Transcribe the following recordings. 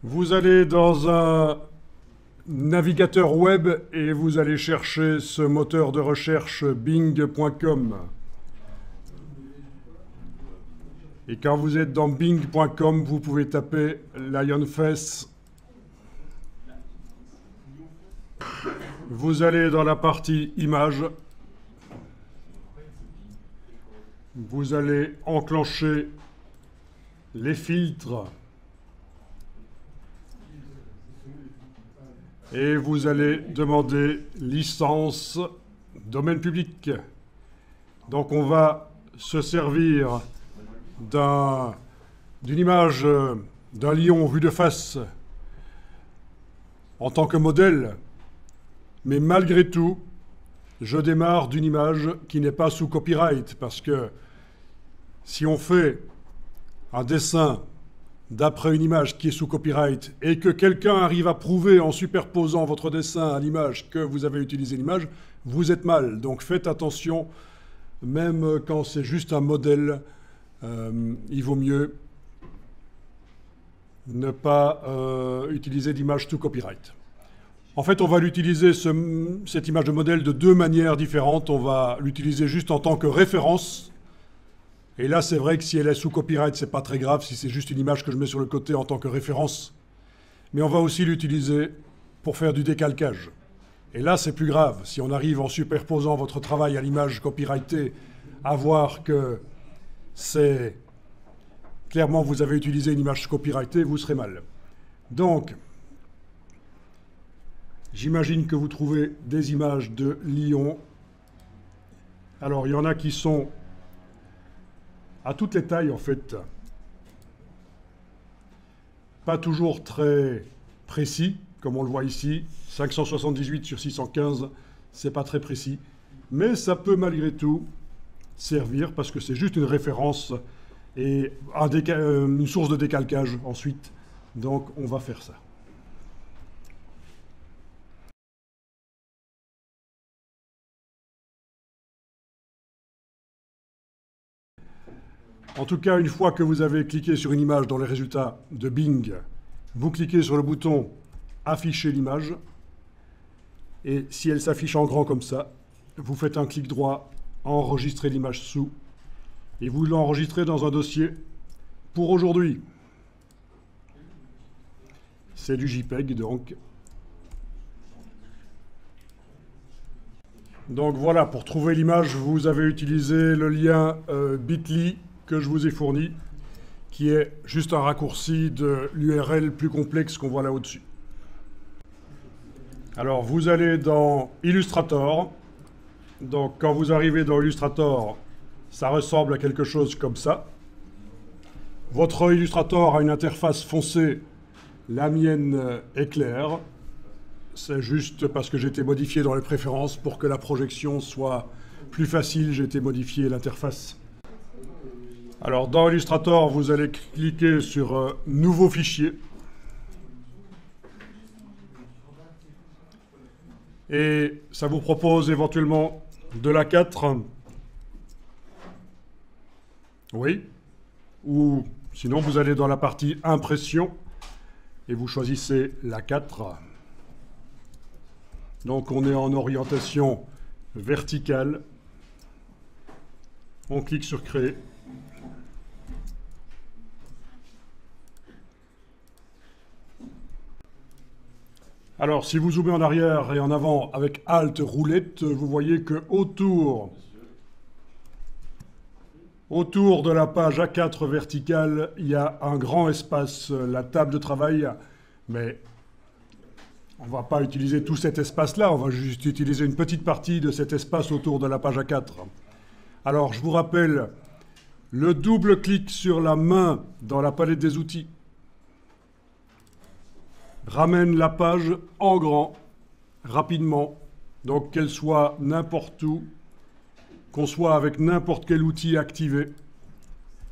Vous allez dans un navigateur web et vous allez chercher ce moteur de recherche bing.com. Et quand vous êtes dans bing.com, vous pouvez taper Lionface. Vous allez dans la partie images. Vous allez enclencher les filtres. Et vous allez demander licence domaine public. Donc on va se servir d'une image d'un lion vu de face en tant que modèle. Mais malgré tout, je démarre d'une image qui n'est pas sous copyright, parce que si on fait un dessin d'après une image qui est sous copyright et que quelqu'un arrive à prouver en superposant votre dessin à l'image que vous avez utilisé l'image, vous êtes mal. Donc faites attention, même quand c'est juste un modèle, il vaut mieux ne pas utiliser d'image sous copyright. En fait, on va l'utiliser, cette image de modèle, de deux manières différentes. On va l'utiliser juste en tant que référence. Et là, c'est vrai que si elle est sous copyright, c'est pas très grave, si c'est juste une image que je mets sur le côté en tant que référence. Mais on va aussi l'utiliser pour faire du décalcage. Et là, c'est plus grave. Si on arrive en superposant votre travail à l'image copyrightée à voir que c'est... Clairement, vous avez utilisé une image copyrightée, vous serez mal. Donc, j'imagine que vous trouvez des images de lions. Alors, il y en a qui sont à toutes les tailles, en fait. Pas toujours très précis, comme on le voit ici. 578 sur 615, c'est pas très précis. Mais ça peut malgré tout servir, parce que c'est juste une référence et une source de décalcage ensuite. Donc, on va faire ça. En tout cas, une fois que vous avez cliqué sur une image dans les résultats de Bing, vous cliquez sur le bouton « Afficher l'image » et si elle s'affiche en grand comme ça, vous faites un clic droit « Enregistrer l'image sous » et vous l'enregistrez dans un dossier pour aujourd'hui. C'est du JPEG, donc. Donc voilà, pour trouver l'image, vous avez utilisé le lien bit.ly que je vous ai fourni, qui est juste un raccourci de l'URL plus complexe qu'on voit là au-dessus. Alors, vous allez dans Illustrator. Donc, quand vous arrivez dans Illustrator, ça ressemble à quelque chose comme ça. Votre Illustrator a une interface foncée. La mienne est claire. C'est juste parce que j'ai été modifié dans les préférences pour que la projection soit plus facile. J'ai été modifié l'interface. Alors, dans Illustrator, vous allez cliquer sur « Nouveau fichier ». Et ça vous propose éventuellement de l'A4. Oui. Ou sinon, vous allez dans la partie « Impression » et vous choisissez l'A4. Donc, on est en orientation verticale. On clique sur « Créer ». Alors, si vous zoomez en arrière et en avant avec Alt roulette, vous voyez que autour de la page A4 verticale, il y a un grand espace, la table de travail, mais on ne va pas utiliser tout cet espace-là, on va juste utiliser une petite partie de cet espace autour de la page A4. Alors, je vous rappelle, le double-clic sur la main dans la palette des outils ramène la page en grand, rapidement, donc qu'elle soit n'importe où, qu'on soit avec n'importe quel outil activé.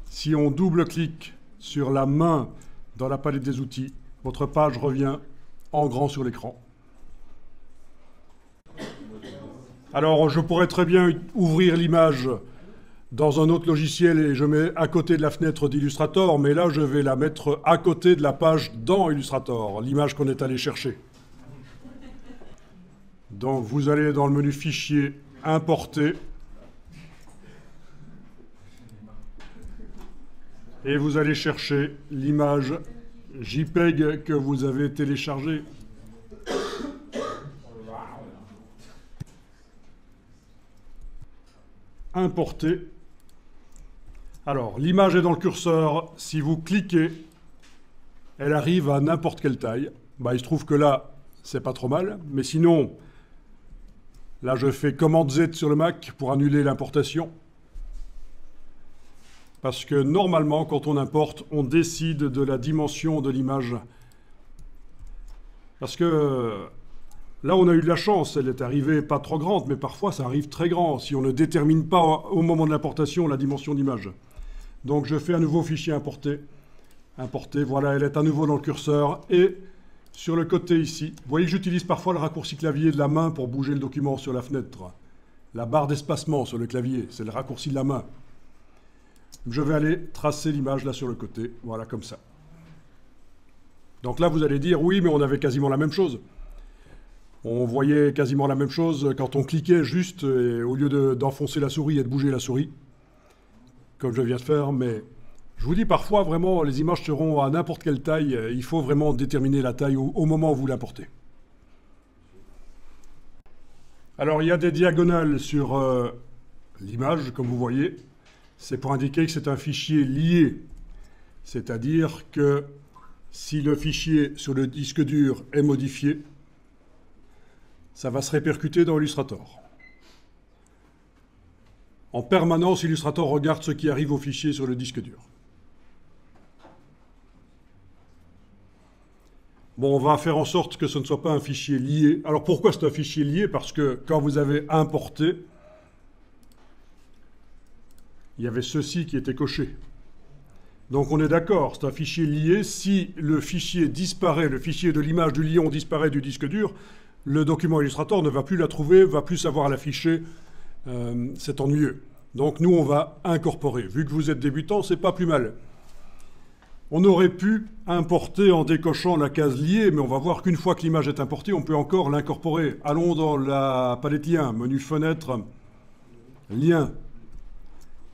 Si on double-clique sur la main dans la palette des outils, votre page revient en grand sur l'écran. Alors, je pourrais très bien ouvrir l'image dans un autre logiciel et je mets à côté de la fenêtre d'Illustrator, mais là je vais la mettre à côté de la page dans Illustrator, l'image qu'on est allé chercher. Donc vous allez dans le menu Fichier, Importer, et vous allez chercher l'image JPEG que vous avez téléchargée. Importer. Alors, l'image est dans le curseur. Si vous cliquez, elle arrive à n'importe quelle taille. Bah, il se trouve que là, c'est pas trop mal. Mais sinon, là, je fais Commande Z sur le Mac pour annuler l'importation. Parce que normalement, quand on importe, on décide de la dimension de l'image. Parce que là, on a eu de la chance. Elle est arrivée pas trop grande, mais parfois, ça arrive très grand si on ne détermine pas au moment de l'importation la dimension d'image. Donc, je fais un nouveau fichier importer. Importer, voilà, elle est à nouveau dans le curseur. Et sur le côté ici, vous voyez que j'utilise parfois le raccourci clavier de la main pour bouger le document sur la fenêtre. La barre d'espacement sur le clavier, c'est le raccourci de la main. Je vais aller tracer l'image là sur le côté, voilà comme ça. Donc là, vous allez dire, oui, mais on avait quasiment la même chose. On voyait quasiment la même chose quand on cliquait juste, et au lieu d'enfoncer la souris et de bouger la souris, comme je viens de faire, mais je vous dis parfois, vraiment, les images seront à n'importe quelle taille, il faut vraiment déterminer la taille au moment où vous l'importez. Alors, il y a des diagonales sur l'image, comme vous voyez. C'est pour indiquer que c'est un fichier lié. C'est-à-dire que si le fichier sur le disque dur est modifié, ça va se répercuter dans Illustrator. En permanence, Illustrator regarde ce qui arrive au fichier sur le disque dur. Bon, on va faire en sorte que ce ne soit pas un fichier lié. Alors pourquoi c'est un fichier lié? Parce que quand vous avez importé, il y avait ceci qui était coché. Donc on est d'accord, c'est un fichier lié. Si le fichier disparaît, le fichier de l'image du lion disparaît du disque dur, le document Illustrator ne va plus la trouver, va plus savoir l'afficher. C'est ennuyeux. Donc nous, on va incorporer. Vu que vous êtes débutant, c'est pas plus mal. On aurait pu importer en décochant la case liée, mais on va voir qu'une fois que l'image est importée, on peut encore l'incorporer. Allons dans la palette lien, menu fenêtre, lien.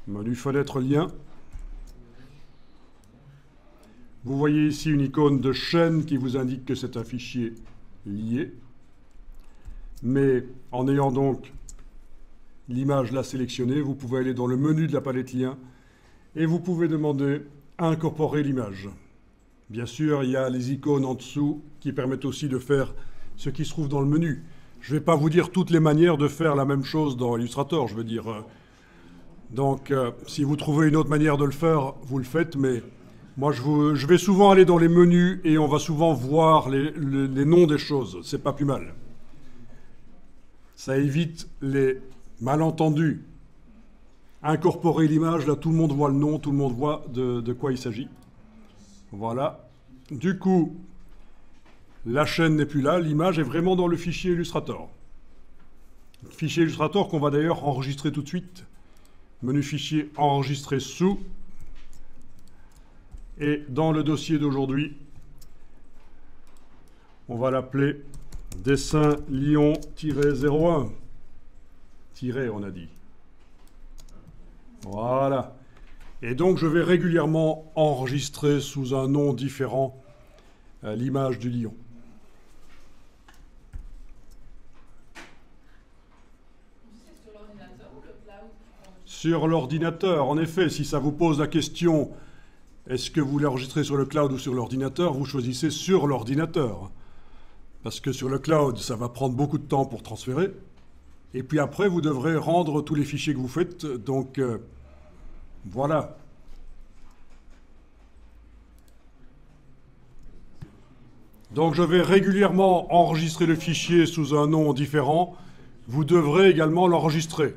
Menu fenêtre lien. Vous voyez ici une icône de chaîne qui vous indique que c'est un fichier lié. Mais en ayant donc l'image là sélectionnée, vous pouvez aller dans le menu de la palette lien et vous pouvez demander à incorporer l'image. Bien sûr, il y a les icônes en dessous qui permettent aussi de faire ce qui se trouve dans le menu. Je ne vais pas vous dire toutes les manières de faire la même chose dans Illustrator, je veux dire. Donc, si vous trouvez une autre manière de le faire, vous le faites, mais moi, je vais souvent aller dans les menus et on va souvent voir les noms des choses. C'est pas plus mal. Ça évite les malentendus. Incorporer l'image, là, tout le monde voit le nom, tout le monde voit de quoi il s'agit. Voilà. Du coup, la chaîne n'est plus là, l'image est vraiment dans le fichier Illustrator. Fichier Illustrator qu'on va d'ailleurs enregistrer tout de suite. Menu fichier, enregistrer sous. Et dans le dossier d'aujourd'hui, on va l'appeler dessin lion-01. Tiré, on a dit. Voilà. Et donc, je vais régulièrement enregistrer sous un nom différent l'image du lion. Sur l'ordinateur, en effet, si ça vous pose la question, est-ce que vous l'enregistrez sur le cloud ou sur l'ordinateur, vous choisissez sur l'ordinateur. Parce que sur le cloud, ça va prendre beaucoup de temps pour transférer. Et puis après, vous devrez rendre tous les fichiers que vous faites. Donc, voilà. Donc, je vais régulièrement enregistrer le fichier sous un nom différent. Vous devrez également l'enregistrer.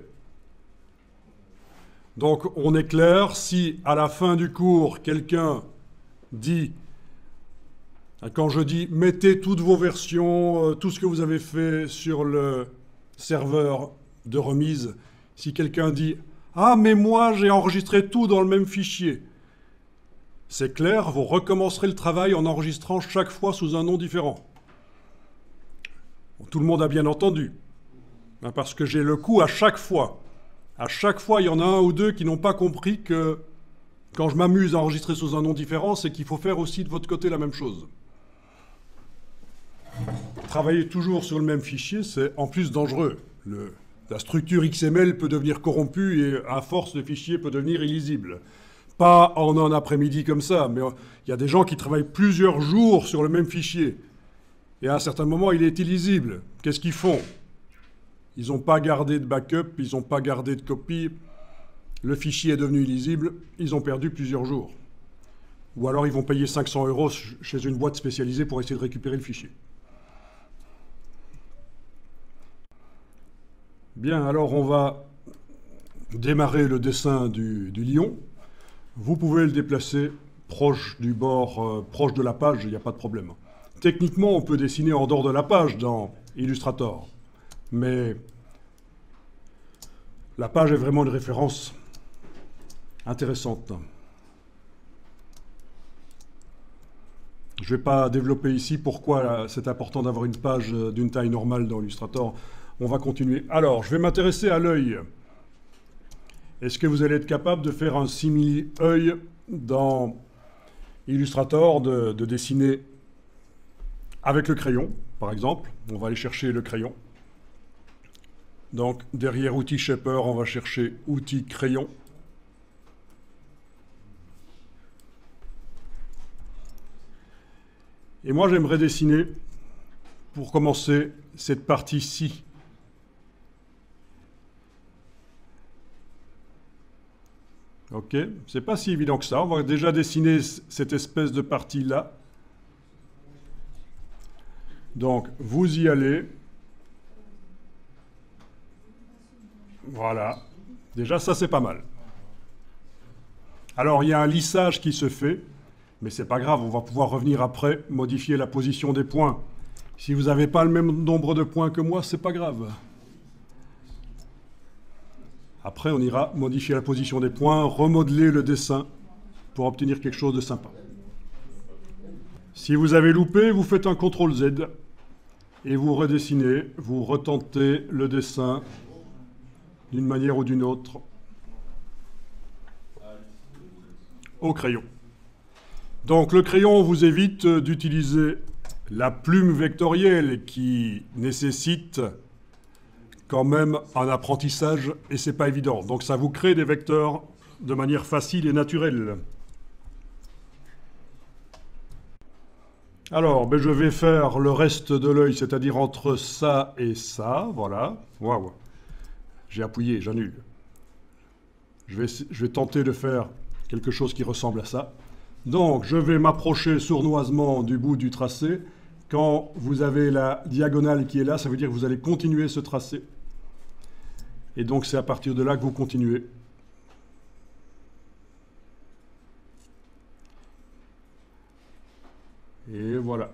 Donc, on est clair, si à la fin du cours, quelqu'un dit, quand je dis « mettez toutes vos versions, tout ce que vous avez fait sur le serveur de remise », si quelqu'un dit « Ah, mais moi, j'ai enregistré tout dans le même fichier. C'est clair, vous recommencerez le travail en enregistrant chaque fois sous un nom différent. Tout le monde a bien entendu. Parce que j'ai le coup à chaque fois. À chaque fois, il y en a un ou deux qui n'ont pas compris que quand je m'amuse à enregistrer sous un nom différent, c'est qu'il faut faire aussi de votre côté la même chose. Travailler toujours sur le même fichier, c'est en plus dangereux. La structure XML peut devenir corrompue et à force, le fichier peut devenir illisible. Pas en un après-midi comme ça, mais il y a des gens qui travaillent plusieurs jours sur le même fichier. Et à un certain moment, il est illisible. Qu'est-ce qu'ils font? Ils n'ont pas gardé de backup, ils n'ont pas gardé de copie. Le fichier est devenu illisible, ils ont perdu plusieurs jours. Ou alors ils vont payer 500 € chez une boîte spécialisée pour essayer de récupérer le fichier. Bien, alors on va démarrer le dessin du lion. Vous pouvez le déplacer proche du bord, proche de la page, il n'y a pas de problème. Techniquement, on peut dessiner en dehors de la page dans Illustrator, mais la page est vraiment une référence intéressante. Je ne vais pas développer ici pourquoi c'est important d'avoir une page d'une taille normale dans Illustrator. On va continuer. Alors, je vais m'intéresser à l'œil. Est-ce que vous allez être capable de faire un simili-œil dans Illustrator, de dessiner avec le crayon, par exemple? On va aller chercher le crayon. Donc, derrière outil Shaper, on va chercher outil crayon. Et moi, j'aimerais dessiner, pour commencer, cette partie-ci. Ok, c'est pas si évident que ça. On va déjà dessiner cette espèce de partie-là. Donc, vous y allez. Voilà. Déjà, ça, c'est pas mal. Alors, il y a un lissage qui se fait, mais c'est pas grave, on va pouvoir revenir après, modifier la position des points. Si vous n'avez pas le même nombre de points que moi, c'est pas grave. Après, on ira modifier la position des points, remodeler le dessin pour obtenir quelque chose de sympa. Si vous avez loupé, vous faites un CTRL-Z et vous redessinez, vous retentez le dessin d'une manière ou d'une autre au crayon. Donc le crayon vous évite d'utiliser la plume vectorielle qui nécessite quand même un apprentissage et c'est pas évident. Donc ça vous crée des vecteurs de manière facile et naturelle. Alors, ben, je vais faire le reste de l'œil, c'est-à-dire entre ça et ça, voilà. Waouh, j'ai appuyé, j'annule. Je vais tenter de faire quelque chose qui ressemble à ça. Donc, je vais m'approcher sournoisement du bout du tracé. Quand vous avez la diagonale qui est là, ça veut dire que vous allez continuer ce tracé. Et donc, c'est à partir de là que vous continuez. Et voilà.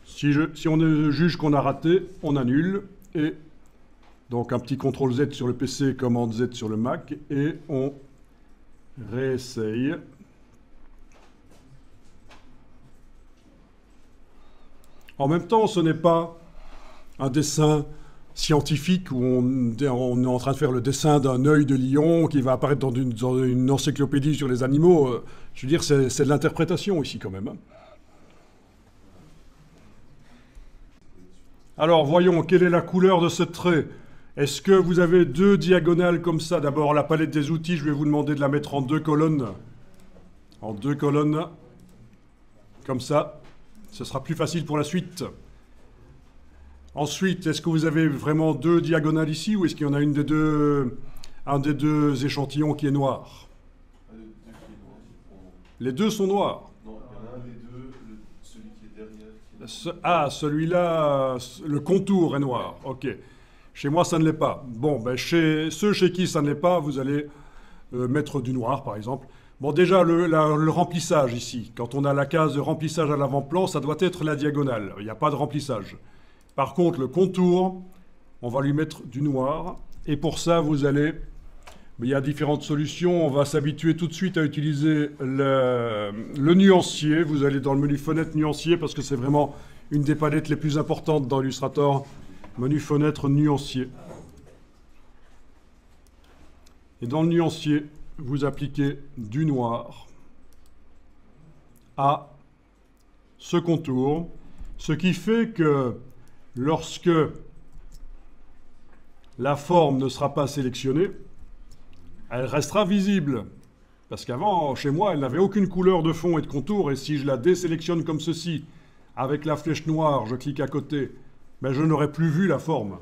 Si on juge qu'on a raté, on annule. Et donc, un petit CTRL-Z sur le PC, commande Z sur le Mac. Et on réessaye. En même temps, ce n'est pas un dessin scientifique où on est en train de faire le dessin d'un œil de lion qui va apparaître dans une encyclopédie sur les animaux. Je veux dire, c'est de l'interprétation ici quand même. Alors, voyons, quelle est la couleur de ce trait? Est-ce que vous avez deux diagonales comme ça? D'abord, la palette des outils, je vais vous demander de la mettre en deux colonnes. En deux colonnes, comme ça. Ce sera plus facile pour la suite. Ensuite, est-ce que vous avez vraiment deux diagonales ici ou est-ce qu'il y en a un des deux échantillons qui est noir? Les deux sont noirs. Non, il y en a un des deux, celui qui est derrière. Ah, celui-là, le contour est noir. Ok. Chez moi, ça ne l'est pas. Bon, ben chez ceux chez qui ça ne l'est pas, vous allez mettre du noir, par exemple. Bon, déjà, le remplissage ici. Quand on a la case de remplissage à l'avant-plan, ça doit être la diagonale. Il n'y a pas de remplissage. Par contre, le contour, on va lui mettre du noir Et pour ça, il y a différentes solutions. On va s'habituer tout de suite à utiliser le nuancier. Vous allez dans le menu fenêtre nuancier parce que c'est vraiment une des palettes les plus importantes dans Illustrator. Menu fenêtre nuancier. Et dans le nuancier, vous appliquez du noir à ce contour. Ce qui fait que lorsque la forme ne sera pas sélectionnée, elle restera visible. Parce qu'avant, chez moi, elle n'avait aucune couleur de fond et de contour. Et si je la désélectionne comme ceci, avec la flèche noire, je clique à côté, ben je n'aurais plus vu la forme.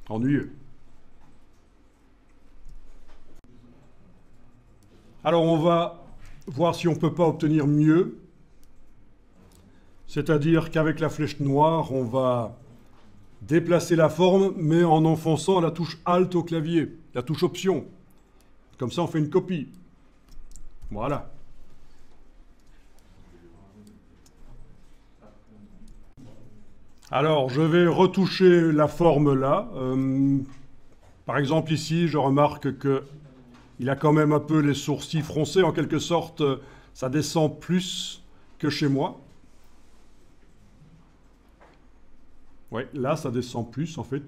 Ennuyeux. Alors on va voir si on ne peut pas obtenir mieux. C'est-à-dire qu'avec la flèche noire, on va déplacer la forme, mais en enfonçant la touche Alt au clavier, la touche Option. Comme ça, on fait une copie. Voilà. Alors, je vais retoucher la forme là. Par exemple, ici, je remarque qu'il a quand même un peu les sourcils froncés. En quelque sorte, ça descend plus que chez moi. Oui, là, ça descend plus, en fait.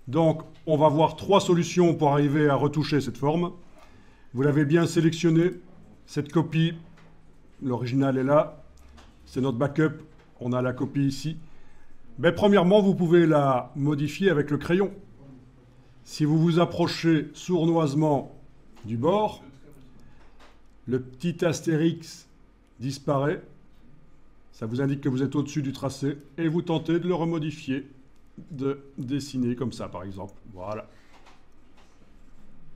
Donc, on va voir 3 solutions pour arriver à retoucher cette forme. Vous l'avez bien sélectionné, cette copie. L'original est là. C'est notre backup. On a la copie ici. Mais premièrement, vous pouvez la modifier avec le crayon. Si vous vous approchez sournoisement du bord, le petit astérix disparaît. Ça vous indique que vous êtes au-dessus du tracé et vous tentez de le remodifier, de dessiner comme ça par exemple. Voilà.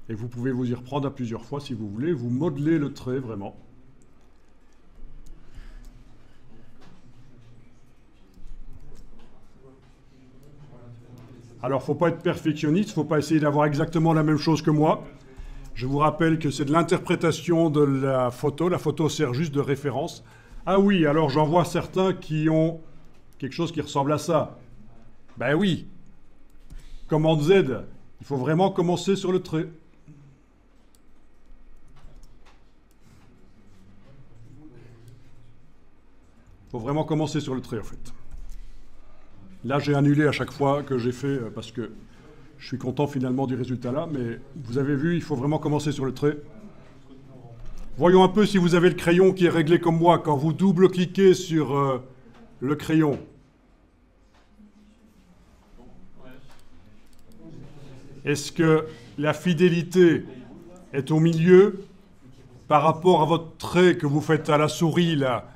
Et vous pouvez vous y reprendre à plusieurs fois si vous voulez. Vous modelez le trait vraiment. Alors, il ne faut pas être perfectionniste, il ne faut pas essayer d'avoir exactement la même chose que moi. Je vous rappelle que c'est de l'interprétation de la photo. La photo sert juste de référence. Ah oui, alors j'en vois certains qui ont quelque chose qui ressemble à ça. Ben oui. Commande Z, il faut vraiment commencer sur le trait. Il faut vraiment commencer sur le trait, en fait. Là, j'ai annulé à chaque fois que j'ai fait, parce que je suis content finalement du résultat là, mais vous avez vu, il faut vraiment commencer sur le trait. Voyons un peu si vous avez le crayon qui est réglé comme moi. Quand vous double-cliquez sur le crayon, est-ce que la fidélité est au milieu par rapport à votre trait que vous faites à la souris là?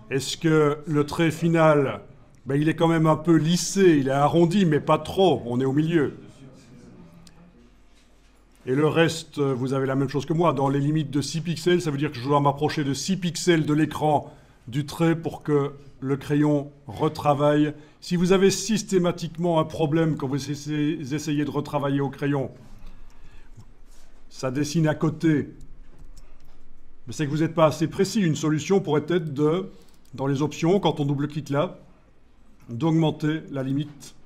Est-ce que le trait final, ben, il est quand même un peu lissé, il est arrondi, mais pas trop, on est au milieu. Et le reste, vous avez la même chose que moi. Dans les limites de 6 pixels, ça veut dire que je dois m'approcher de 6 pixels de l'écran du trait pour que le crayon retravaille. Si vous avez systématiquement un problème quand vous essayez de retravailler au crayon, ça dessine à côté, mais c'est que vous n'êtes pas assez précis. Une solution pourrait être dans les options, quand on double-clique là, d'augmenter la limite.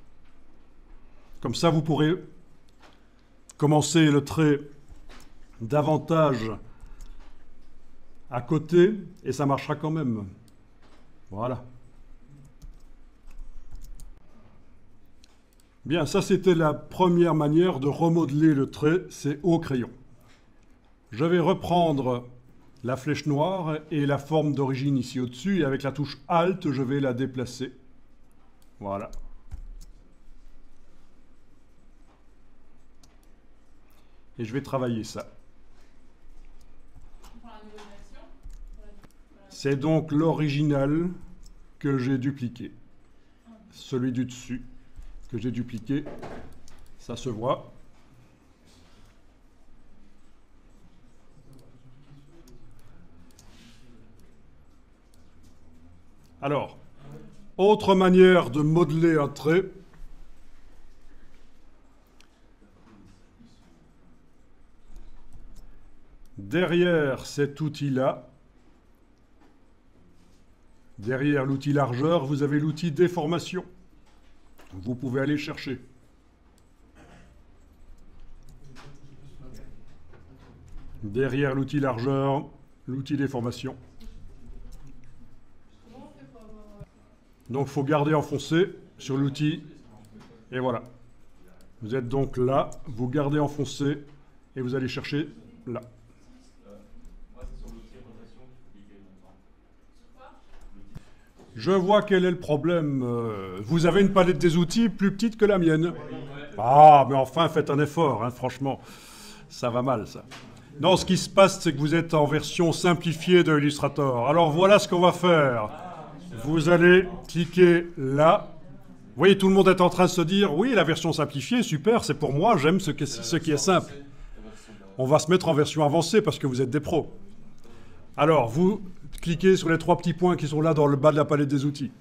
Comme ça, vous pourrez commencer le trait davantage à côté et ça marchera quand même. Voilà. Bien, ça c'était la première manière de remodeler le trait, c'est au crayon. Je vais reprendre la flèche noire et la forme d'origine ici au-dessus et avec la touche Alt, je vais la déplacer. Voilà. Et je vais travailler ça. C'est donc l'original que j'ai dupliqué. Celui du dessus que j'ai dupliqué. Ça se voit. Alors, autre manière de modeler un trait. Derrière cet outil-là, derrière l'outil largeur, vous avez l'outil déformation. Vous pouvez aller chercher. Derrière l'outil largeur, l'outil déformation. Donc il faut garder enfoncé sur l'outil. Et voilà. Vous êtes donc là, vous gardez enfoncé et vous allez chercher là. Je vois quel est le problème. Vous avez une palette des outils plus petite que la mienne. Ah, mais enfin, faites un effort, hein, franchement. Ça va mal, ça. Non, ce qui se passe, c'est que vous êtes en version simplifiée de Illustrator. Alors voilà ce qu'on va faire. Vous allez cliquer là. Vous voyez, tout le monde est en train de se dire, oui, la version simplifiée, super, c'est pour moi, j'aime ce qui est simple. On va se mettre en version avancée parce que vous êtes des pros. Alors, vous cliquez sur les 3 petits points qui sont là dans le bas de la palette des outils.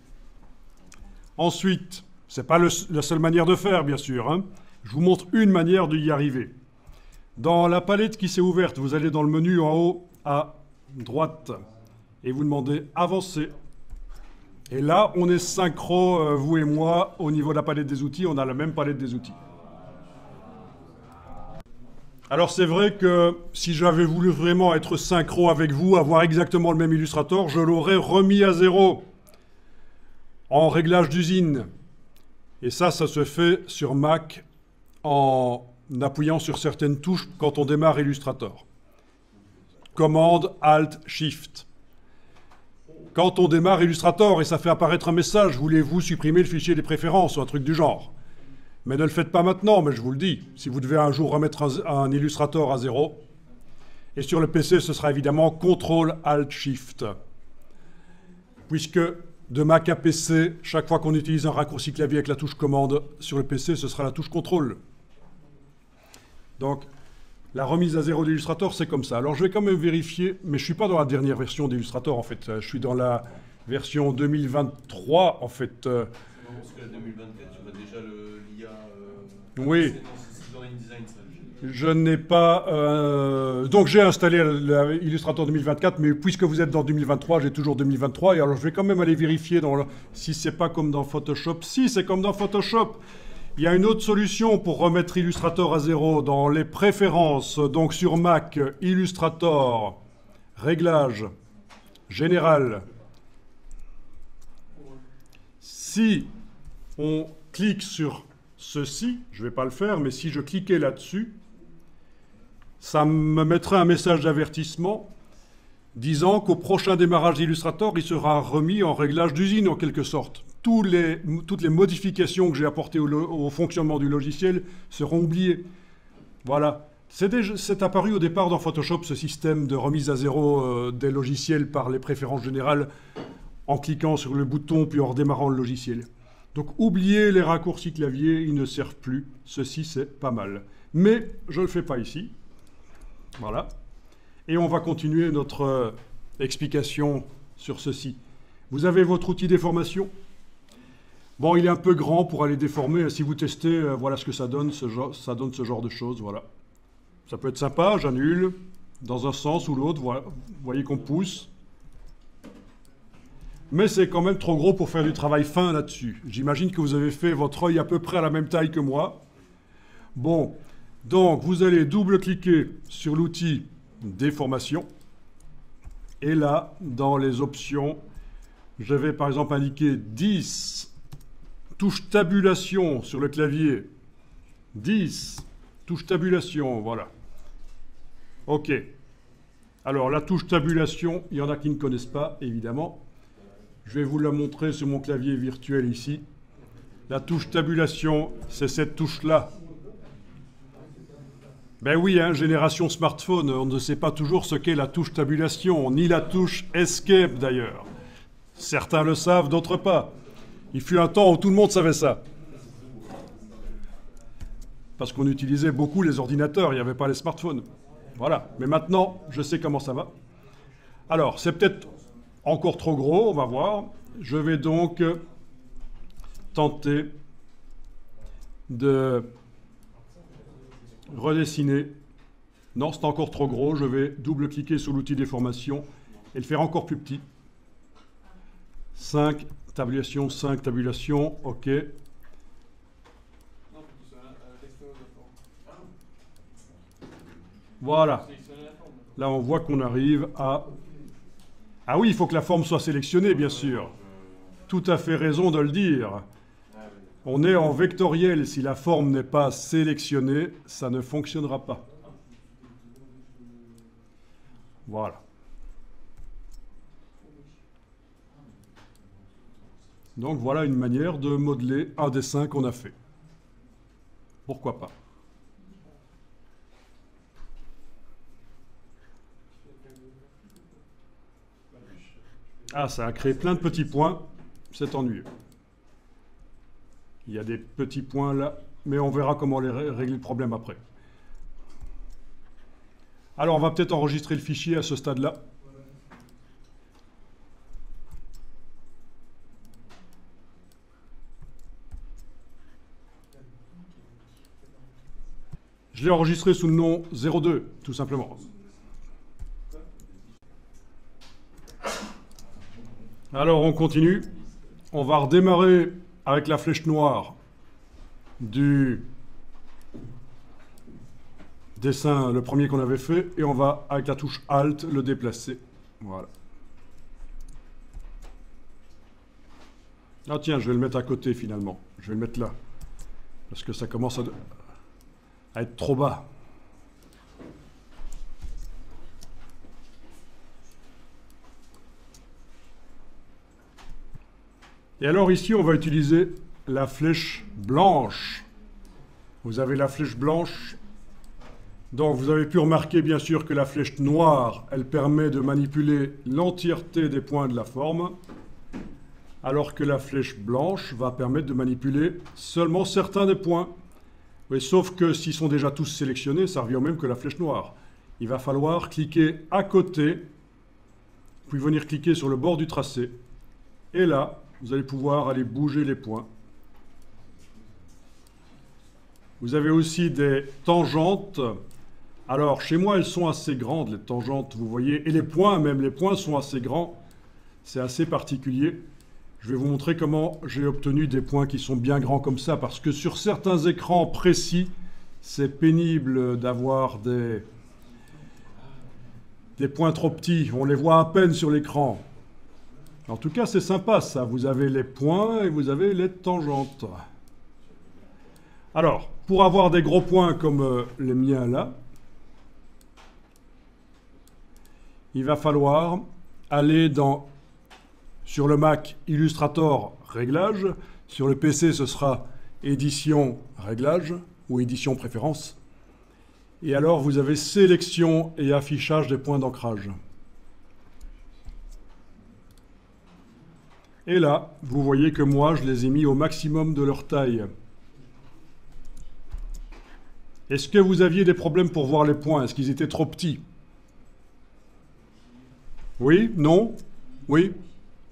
Ensuite, ce n'est pas la seule manière de faire, bien sûr, hein. Je vous montre une manière d'y arriver. Dans la palette qui s'est ouverte, vous allez dans le menu en haut à droite et vous demandez « Avancer ». Et là, on est synchro, vous et moi, au niveau de la palette des outils, on a la même palette des outils. Alors c'est vrai que si j'avais voulu vraiment être synchro avec vous, avoir exactement le même Illustrator, je l'aurais remis à 0 en réglage d'usine. Et ça se fait sur Mac en appuyant sur certaines touches quand on démarre Illustrator. Commande, Alt, Shift. Quand on démarre Illustrator et ça fait apparaître un message, voulez-vous supprimer le fichier des préférences ou un truc du genre? Mais ne le faites pas maintenant, mais je vous le dis. Si vous devez un jour remettre un Illustrator à 0, et sur le PC, ce sera évidemment CTRL, Alt, Shift. Puisque de Mac à PC, chaque fois qu'on utilise un raccourci clavier avec la touche commande, sur le PC, ce sera la touche CTRL. Donc, la remise à 0 d'Illustrator, c'est comme ça. Alors, je vais quand même vérifier, mais je ne suis pas dans la dernière version d'Illustrator, en fait. Je suis dans la version 2023, en fait. Non, parce que la 2024, tu vois déjà l'IA... oui. C'est dans InDesign, ça. Je n'ai pas... donc, j'ai installé l'Illustrator 2024, mais puisque vous êtes dans 2023, j'ai toujours 2023. Et alors, je vais quand même aller vérifier si c'est pas comme dans Photoshop. Si, c'est comme dans Photoshop. Il y a une autre solution pour remettre Illustrator à 0 dans les préférences. Donc sur Mac, Illustrator, Réglages, Général. Si on clique sur ceci, je ne vais pas le faire, mais si je cliquais là-dessus, ça me mettrait un message d'avertissement disant qu'au prochain démarrage d'Illustrator, il sera remis en réglage d'usine en quelque sorte. Toutes les modifications que j'ai apportées au fonctionnement du logiciel seront oubliées. Voilà. C'est apparu au départ dans Photoshop, ce système de remise à 0 des logiciels par les préférences générales en cliquant sur le bouton puis en redémarrant le logiciel. Donc oubliez les raccourcis clavier, ils ne servent plus. Ceci, c'est pas mal. Mais je ne le fais pas ici. Voilà. Et on va continuer notre explication sur ceci. Vous avez votre outil déformation. Bon, il est un peu grand pour aller déformer. Si vous testez, voilà ce que ça donne. Ça donne ce genre de choses, voilà. Ça peut être sympa, j'annule, dans un sens ou l'autre. Voilà. Vous voyez qu'on pousse. Mais c'est quand même trop gros pour faire du travail fin là-dessus. J'imagine que vous avez fait votre œil à peu près à la même taille que moi. Bon, donc vous allez double-cliquer sur l'outil déformation. Et là, dans les options, je vais par exemple indiquer 10, touche tabulation sur le clavier. 10, touche tabulation, voilà. OK. Alors, la touche tabulation, il y en a qui ne connaissent pas, évidemment. Je vais vous la montrer sur mon clavier virtuel ici. La touche tabulation, c'est cette touche-là. Ben oui, hein, génération smartphone, on ne sait pas toujours ce qu'est la touche tabulation, ni la touche Escape d'ailleurs. Certains le savent, d'autres pas. Il fut un temps où tout le monde savait ça. Parce qu'on utilisait beaucoup les ordinateurs, il n'y avait pas les smartphones. Voilà, mais maintenant, je sais comment ça va. Alors, c'est peut-être encore trop gros, on va voir. Je vais donc tenter de redessiner. Non, c'est encore trop gros. Je vais double-cliquer sur l'outil déformation et le faire encore plus petit. 5 tabulations, OK. Voilà. Là, on voit qu'on arrive à... Ah oui, il faut que la forme soit sélectionnée, bien sûr. Tout à fait raison de le dire. On est en vectoriel. Si la forme n'est pas sélectionnée, ça ne fonctionnera pas. Voilà. Donc voilà une manière de modeler un dessin qu'on a fait. Pourquoi pas? Ah, ça a créé plein de petits points. C'est ennuyeux. Il y a des petits points là, mais on verra comment régler le problème après. Alors, on va peut-être enregistrer le fichier à ce stade-là. Je l'ai enregistré sous le nom 02, tout simplement. Alors, on continue. On va redémarrer avec la flèche noire du dessin, le premier qu'on avait fait, et on va, avec la touche Alt, le déplacer. Voilà. Ah tiens, je vais le mettre à côté, finalement. Je vais le mettre là. Parce que ça commence à être trop bas. Et alors ici, on va utiliser la flèche blanche. Vous avez la flèche blanche. Donc vous avez pu remarquer bien sûr que la flèche noire, elle permet de manipuler l'entièreté des points de la forme, alors que la flèche blanche va permettre de manipuler seulement certains des points. Oui, sauf que s'ils sont déjà tous sélectionnés, ça revient au même que la flèche noire. Il va falloir cliquer à côté, puis venir cliquer sur le bord du tracé, et là, vous allez pouvoir aller bouger les points. Vous avez aussi des tangentes. Alors, chez moi, elles sont assez grandes, les tangentes, vous voyez. Et les points, même les points sont assez grands. C'est assez particulier. Je vais vous montrer comment j'ai obtenu des points qui sont bien grands comme ça. Parce que sur certains écrans précis, c'est pénible d'avoir des points trop petits. On les voit à peine sur l'écran. En tout cas, c'est sympa, ça. Vous avez les points et vous avez les tangentes. Alors, pour avoir des gros points comme les miens là, il va falloir aller sur le Mac, Illustrator, Réglages. Sur le PC, ce sera Édition, Réglages ou Édition, Préférences. Et alors, vous avez Sélection et affichage des points d'ancrage. Et là, vous voyez que moi, je les ai mis au maximum de leur taille. Est-ce que vous aviez des problèmes pour voir les points? Est-ce qu'ils étaient trop petits? Oui? Non? Oui?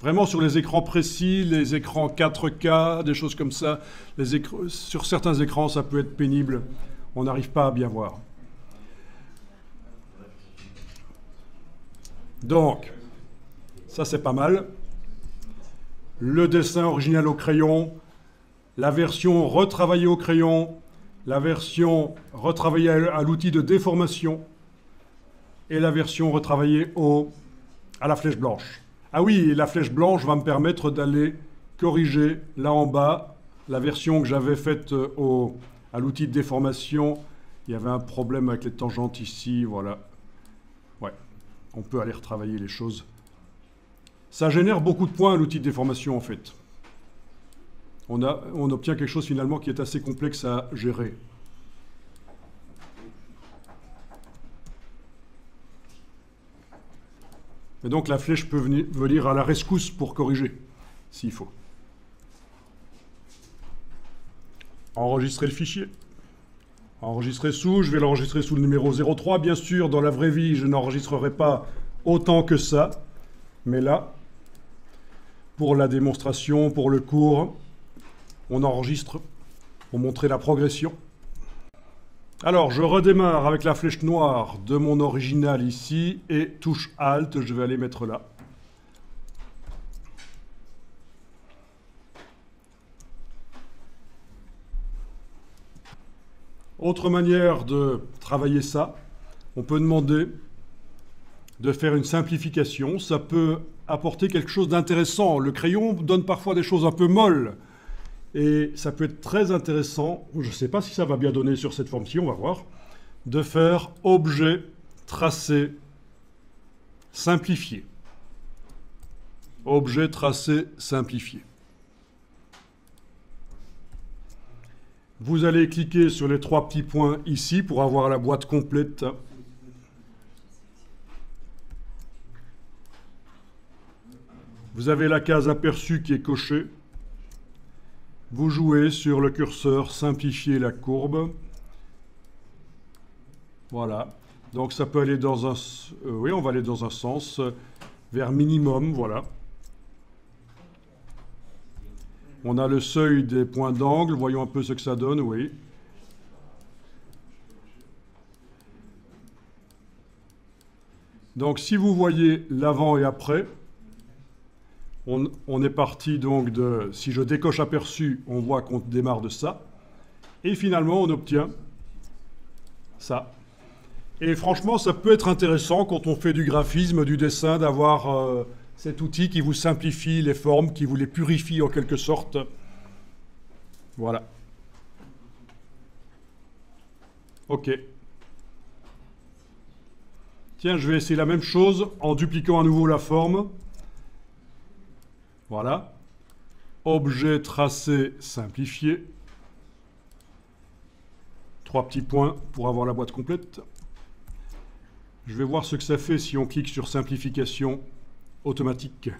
Vraiment sur les écrans précis, les écrans 4K, des choses comme ça, sur certains écrans, ça peut être pénible. On n'arrive pas à bien voir. Donc, ça c'est pas mal. Le dessin original au crayon, la version retravaillée au crayon, la version retravaillée à l'outil de déformation et la version retravaillée à la flèche blanche. Ah oui, la flèche blanche va me permettre d'aller corriger là en bas la version que j'avais faite à l'outil de déformation. Il y avait un problème avec les tangentes ici, voilà. Ouais, on peut aller retravailler les choses. Ça génère beaucoup de points à l'outil de déformation en fait. On obtient quelque chose finalement qui est assez complexe à gérer. Et donc la flèche peut venir à la rescousse pour corriger, s'il faut. Enregistrer le fichier. Enregistrer je vais l'enregistrer sous le numéro 03. Bien sûr, dans la vraie vie, je n'enregistrerai pas autant que ça. Mais là, pour la démonstration, pour le cours, on enregistre pour montrer la progression. Alors, je redémarre avec la flèche noire de mon original ici et touche Alt, je vais aller mettre là. Autre manière de travailler ça, on peut demander de faire une simplification. Ça peut apporter quelque chose d'intéressant. Le crayon donne parfois des choses un peu molles. Et ça peut être très intéressant, je ne sais pas si ça va bien donner sur cette forme-ci, on va voir, de faire objet, tracé, simplifié. Objet, tracé, simplifié. Vous allez cliquer sur les 3 petits points ici pour avoir la boîte complète. Vous avez la case aperçu qui est cochée. Vous jouez sur le curseur simplifier la courbe. Voilà. Donc ça peut aller dans un... oui, on va aller dans un sens vers minimum, voilà. On a le seuil des points d'angle. Voyons un peu ce que ça donne, oui. Donc si vous voyez l'avant et après, on est parti donc de... Si je décoche aperçu, on voit qu'on démarre de ça. Et finalement, on obtient ça. Et franchement, ça peut être intéressant quand on fait du graphisme, du dessin, d'avoir cet outil qui vous simplifie les formes, qui vous les purifie en quelque sorte. Voilà. OK. Tiens, je vais essayer la même chose en dupliquant à nouveau la forme. Voilà. Objet, tracé, simplifié. 3 petits points pour avoir la boîte complète. Je vais voir ce que ça fait si on clique sur simplification automatique.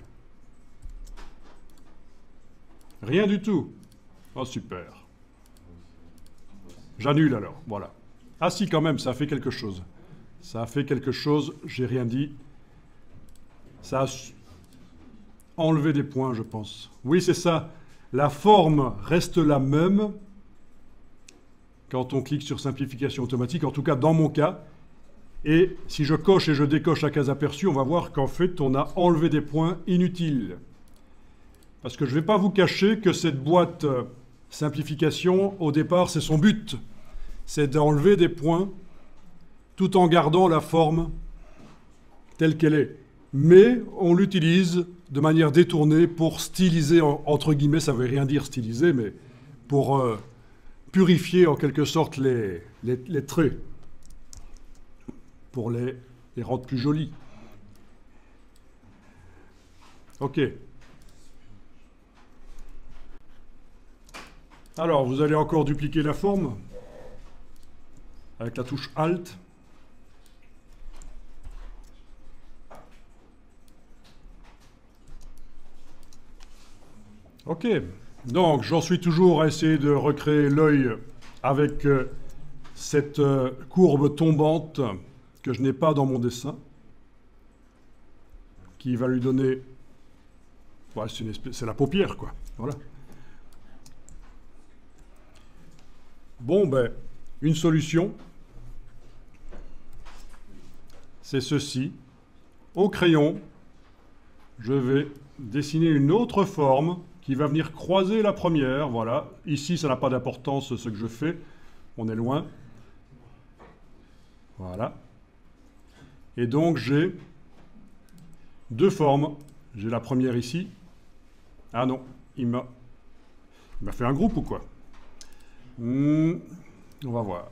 Rien du tout. Oh, super. J'annule alors, voilà. Ah si, quand même, ça a fait quelque chose. Ça a fait quelque chose, j'ai rien dit. Ça a enlevé des points, je pense. Oui, c'est ça. La forme reste la même quand on clique sur simplification automatique, en tout cas dans mon cas. Et si je coche et je décoche la case aperçue, on va voir qu'en fait, on a enlevé des points inutiles. Parce que je ne vais pas vous cacher que cette boîte simplification, au départ, c'est son but. C'est d'enlever des points tout en gardant la forme telle qu'elle est. Mais on l'utilise de manière détournée pour styliser, entre guillemets, ça ne veut rien dire styliser, mais pour purifier en quelque sorte les traits, pour les rendre plus jolis. OK. Alors, vous allez encore dupliquer la forme avec la touche Alt. OK. Donc, j'en suis toujours à essayer de recréer l'œil avec cette courbe tombante que je n'ai pas dans mon dessin, qui va lui donner... Ouais, c'est la paupière, quoi. Voilà. Bon, ben, une solution, c'est ceci. Au crayon, je vais dessiner une autre forme qui va venir croiser la première. Voilà. Ici, ça n'a pas d'importance ce que je fais. On est loin. Voilà. Et donc, j'ai deux formes. J'ai la première ici. Ah non, il m'a fait un groupe ou quoi? On va voir.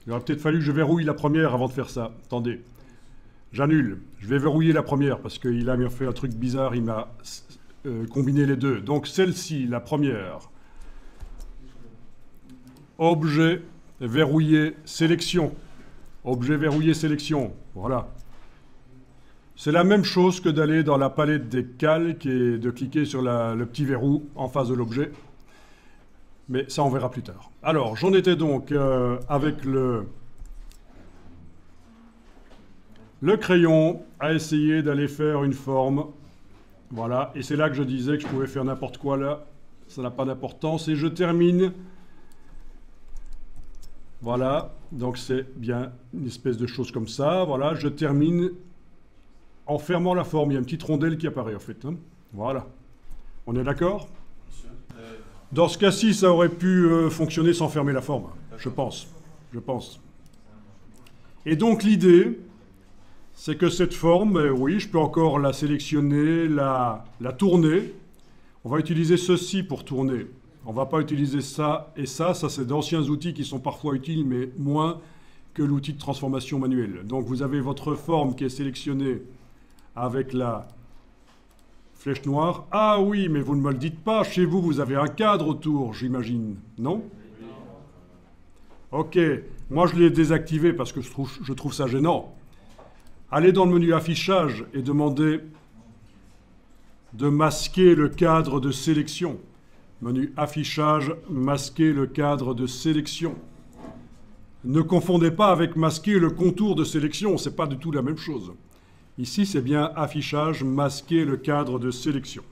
Il aurait peut-être fallu que je verrouille la première avant de faire ça. Attendez. J'annule. Je vais verrouiller la première parce qu'il a fait un truc bizarre. Il m'a combiné les deux. Donc celle-ci, la première. Objet, verrouiller, sélection. Objet, verrouiller, sélection. Voilà. C'est la même chose que d'aller dans la palette des calques et de cliquer sur le petit verrou en face de l'objet. Mais ça, on verra plus tard. Alors, j'en étais donc avec le crayon à essayer d'aller faire une forme. Voilà. Et c'est là que je disais que je pouvais faire n'importe quoi là. Ça n'a pas d'importance. Et je termine. Voilà. Donc, c'est bien une espèce de chose comme ça. Voilà. Je termine en fermant la forme. Il y a une petite rondelle qui apparaît, en fait. Hein. Voilà. On est d'accord ? Dans ce cas-ci, ça aurait pu fonctionner sans fermer la forme, je pense. Et donc l'idée, c'est que cette forme, oui, je peux encore la sélectionner, la tourner. On va utiliser ceci pour tourner. On ne va pas utiliser ça et ça. Ça, c'est d'anciens outils qui sont parfois utiles, mais moins que l'outil de transformation manuelle. Donc, vous avez votre forme qui est sélectionnée avec la flèche noire. Ah oui, mais vous ne me le dites pas. Chez vous, vous avez un cadre autour, j'imagine. Non? Ok. Moi, je l'ai désactivé parce que je trouve ça gênant. Allez dans le menu affichage et demandez de masquer le cadre de sélection. Menu affichage, masquer le cadre de sélection. Ne confondez pas avec masquer le contour de sélection, ce n'est pas du tout la même chose. Ici, c'est bien affichage, masquer le cadre de sélection.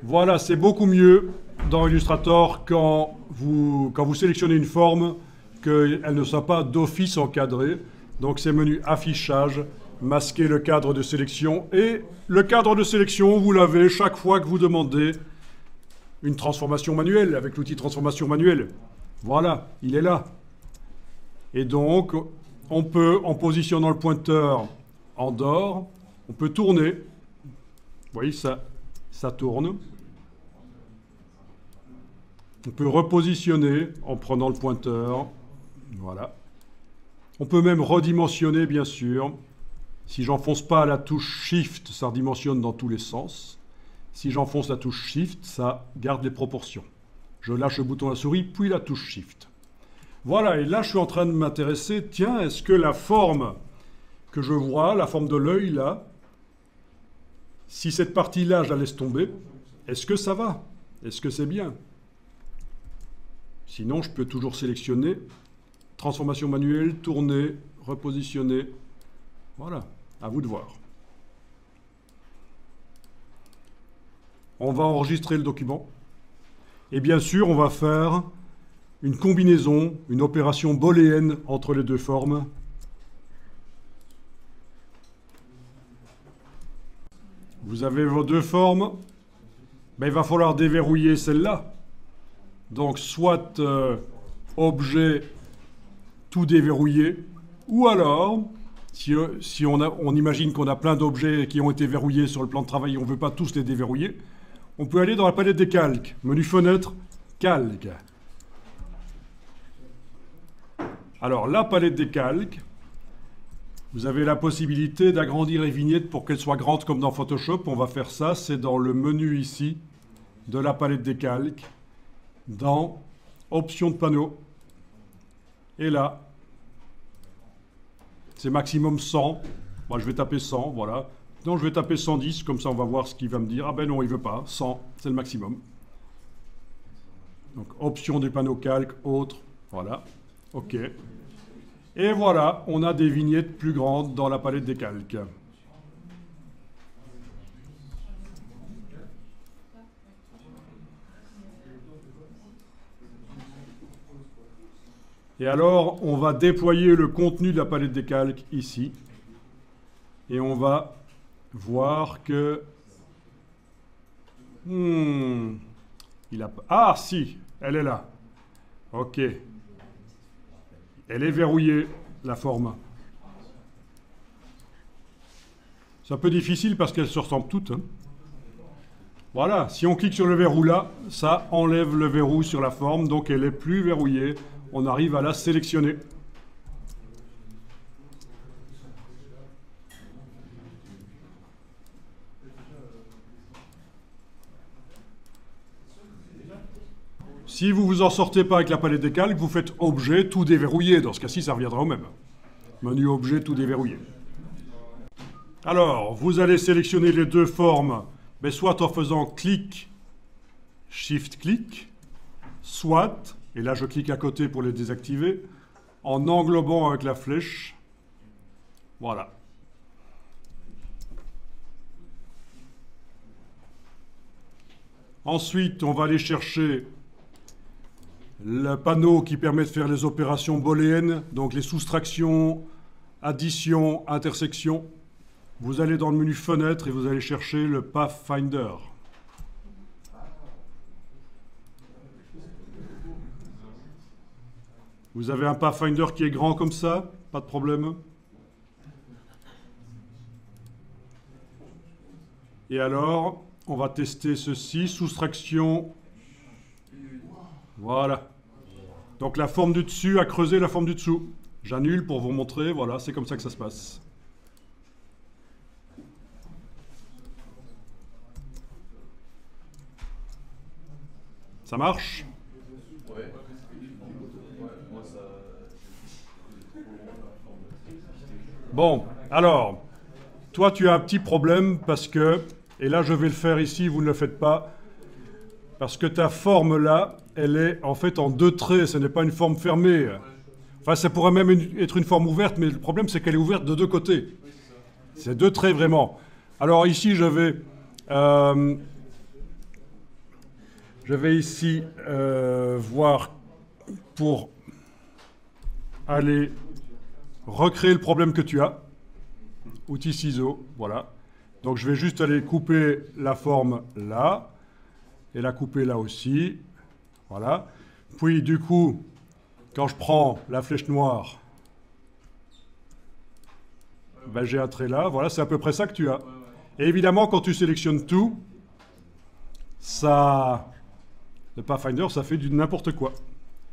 Voilà, c'est beaucoup mieux dans Illustrator quand vous sélectionnez une forme qu'elle ne soit pas d'office encadrée. Donc c'est menu affichage, masquer le cadre de sélection. Et le cadre de sélection, vous l'avez chaque fois que vous demandez une transformation manuelle, avec l'outil transformation manuelle. Voilà, il est là. Et donc, on peut, en positionnant le pointeur en dehors, on peut tourner. Vous voyez, ça tourne. On peut repositionner en prenant le pointeur. Voilà. On peut même redimensionner, bien sûr. Si j'enfonce pas la touche Shift, ça redimensionne dans tous les sens. Si j'enfonce la touche Shift, ça garde les proportions. Je lâche le bouton à la souris, puis la touche Shift. Voilà, et là, je suis en train de m'intéresser, tiens, est-ce que la forme que je vois, la forme de l'œil, là, si cette partie-là, je la laisse tomber, est-ce que ça va? Est-ce que c'est bien? Sinon, je peux toujours sélectionner, transformation manuelle, tourner, repositionner. Voilà, à vous de voir. On va enregistrer le document. Et bien sûr, on va faire une combinaison, une opération booléenne entre les deux formes. Vous avez vos deux formes. Ben, il va falloir déverrouiller celle-là. Donc, soit objet tout déverrouillé, ou alors, si on imagine qu'on a plein d'objets qui ont été verrouillés sur le plan de travail et on ne veut pas tous les déverrouiller, on peut aller dans la palette des calques. Menu fenêtre, calque. Alors, la palette des calques, vous avez la possibilité d'agrandir les vignettes pour qu'elles soient grandes comme dans Photoshop. On va faire ça, c'est dans le menu ici de la palette des calques, dans Options de panneau. Et là, c'est maximum 100. Moi, je vais taper 100, voilà. Non, je vais taper 110, comme ça on va voir ce qu'il va me dire. Ah ben non, il ne veut pas. 100, c'est le maximum. Donc, option du panneau calque, autre, voilà. OK. Et voilà, on a des vignettes plus grandes dans la palette des calques. Et alors, on va déployer le contenu de la palette des calques ici. Et on va voir que... Ah, si, elle est là. OK. Elle est verrouillée, la forme. C'est un peu difficile parce qu'elles se ressemblent toutes. Hein. Voilà, si on clique sur le verrou là, ça enlève le verrou sur la forme, donc elle est plus verrouillée. On arrive à la sélectionner. Si vous vous en sortez pas avec la palette des calques, vous faites objet, tout déverrouillé. Dans ce cas-ci, ça reviendra au même. Menu objet, tout déverrouillé. Alors, vous allez sélectionner les deux formes, mais soit en faisant clic, shift-clic, soit, et là je clique à côté pour les désactiver, en englobant avec la flèche. Voilà. Ensuite, on va aller chercher le panneau qui permet de faire les opérations booléennes, donc les soustractions, addition, intersection. Vous allez dans le menu fenêtre et vous allez chercher le Pathfinder. Vous avez un Pathfinder qui est grand comme ça, pas de problème. Et alors, on va tester ceci, soustraction. Voilà. Donc la forme du dessus a creusé la forme du dessous. J'annule pour vous montrer, voilà, c'est comme ça que ça se passe. Ça marche? Ouais. Bon, alors, toi tu as un petit problème parce que, et là je vais le faire ici, vous ne le faites pas, parce que ta forme là, elle est en fait en deux traits, ce n'est pas une forme fermée. Enfin, ça pourrait même être une forme ouverte, mais le problème c'est qu'elle est ouverte de deux côtés. C'est deux traits vraiment. Alors ici je vais ici voir pour aller recréer le problème que tu as. Outil ciseau, voilà. Donc je vais juste aller couper la forme là, et la couper là aussi. Voilà. Puis du coup, quand je prends la flèche noire, ben, j'ai un trait là. Voilà, c'est à peu près ça que tu as. Et évidemment, quand tu sélectionnes tout, ça, le Pathfinder, ça fait du n'importe quoi.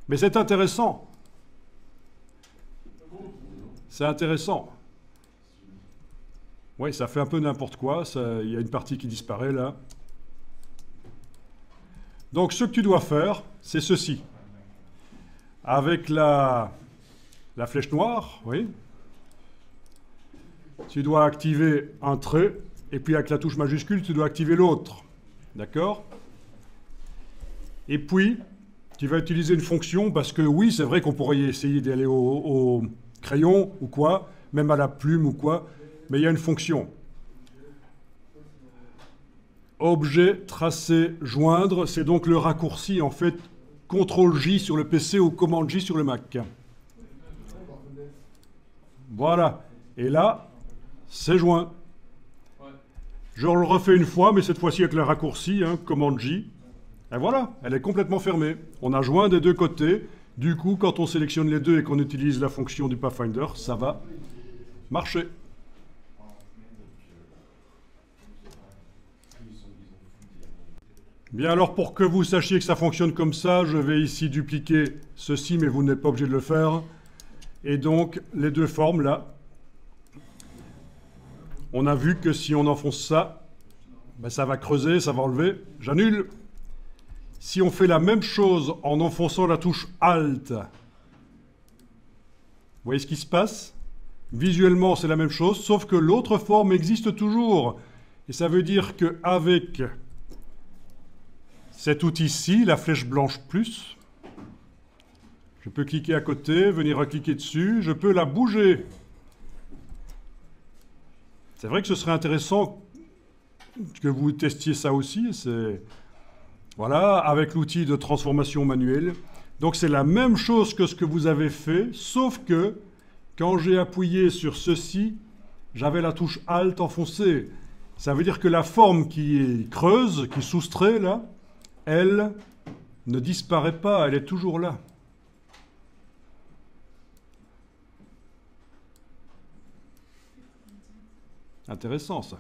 Mais c'est intéressant. C'est intéressant. Oui, ça fait un peu n'importe quoi. Il y a une partie qui disparaît là. Donc ce que tu dois faire, c'est ceci. Avec la flèche noire, oui, tu dois activer un trait, et puis avec la touche majuscule, tu dois activer l'autre. D'accord? Et puis, tu vas utiliser une fonction, parce que oui, c'est vrai qu'on pourrait essayer d'aller au crayon ou quoi, même à la plume ou quoi, mais il y a une fonction. Objet, tracé, joindre, c'est donc le raccourci, en fait, CTRL-J sur le PC ou Command-J sur le Mac. Voilà. Et là, c'est joint. Je le refais une fois, mais cette fois-ci avec le raccourci, hein, Command-J. Et voilà, elle est complètement fermée. On a joint des deux côtés. Du coup, quand on sélectionne les deux et qu'on utilise la fonction du Pathfinder, ça va marcher. Bien, alors pour que vous sachiez que ça fonctionne comme ça, je vais ici dupliquer ceci, mais vous n'êtes pas obligé de le faire. Et donc, les deux formes là, on a vu que si on enfonce ça, ben ça va creuser, ça va enlever. J'annule. Si on fait la même chose en enfonçant la touche Alt, vous voyez ce qui se passe? Visuellement, c'est la même chose, sauf que l'autre forme existe toujours. Et ça veut dire qu'avec cet outil-ci, la flèche blanche plus, je peux cliquer à côté, venir recliquer dessus, je peux la bouger. C'est vrai que ce serait intéressant que vous testiez ça aussi. Voilà, avec l'outil de transformation manuelle. Donc c'est la même chose que ce que vous avez fait, sauf que quand j'ai appuyé sur ceci, j'avais la touche Alt enfoncée. Ça veut dire que la forme qui est creuse, qui soustrait là, elle ne disparaît pas, elle est toujours là. Intéressant ça.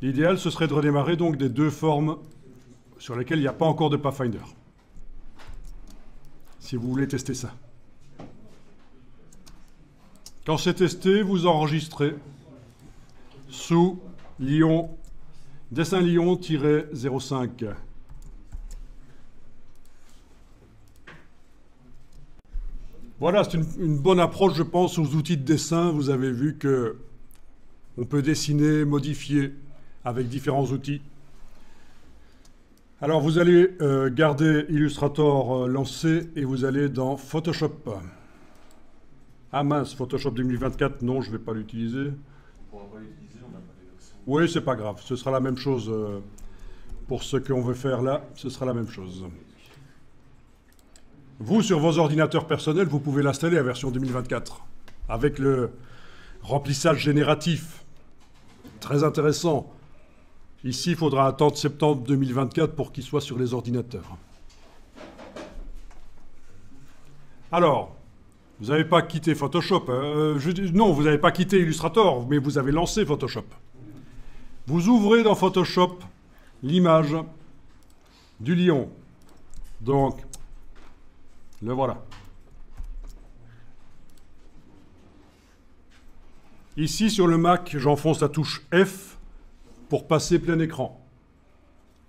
L'idéal, ce serait de redémarrer donc des deux formes sur lesquelles il n'y a pas encore de Pathfinder. Si vous voulez tester ça. Quand c'est testé, vous enregistrez sous Lyon, dessin Lyon-05. Voilà, c'est une bonne approche, je pense, aux outils de dessin. Vous avez vu que on peut dessiner, modifier avec différents outils. Alors vous allez garder Illustrator lancé et vous allez dans Photoshop. Ah mince, Photoshop 2024, non, je ne vais pas l'utiliser. Oui, c'est pas grave, ce sera la même chose pour ce qu'on veut faire là, ce sera la même chose. Vous, sur vos ordinateurs personnels, vous pouvez l'installer à version 2024 avec le remplissage génératif. Très intéressant. Ici, il faudra attendre septembre 2024 pour qu'il soit sur les ordinateurs. Alors, vous n'avez pas quitté Photoshop. Non, vous n'avez pas quitté Illustrator, mais vous avez lancé Photoshop. Vous ouvrez dans Photoshop l'image du lion. Donc, le voilà. Ici, sur le Mac, j'enfonce la touche F pour passer plein écran.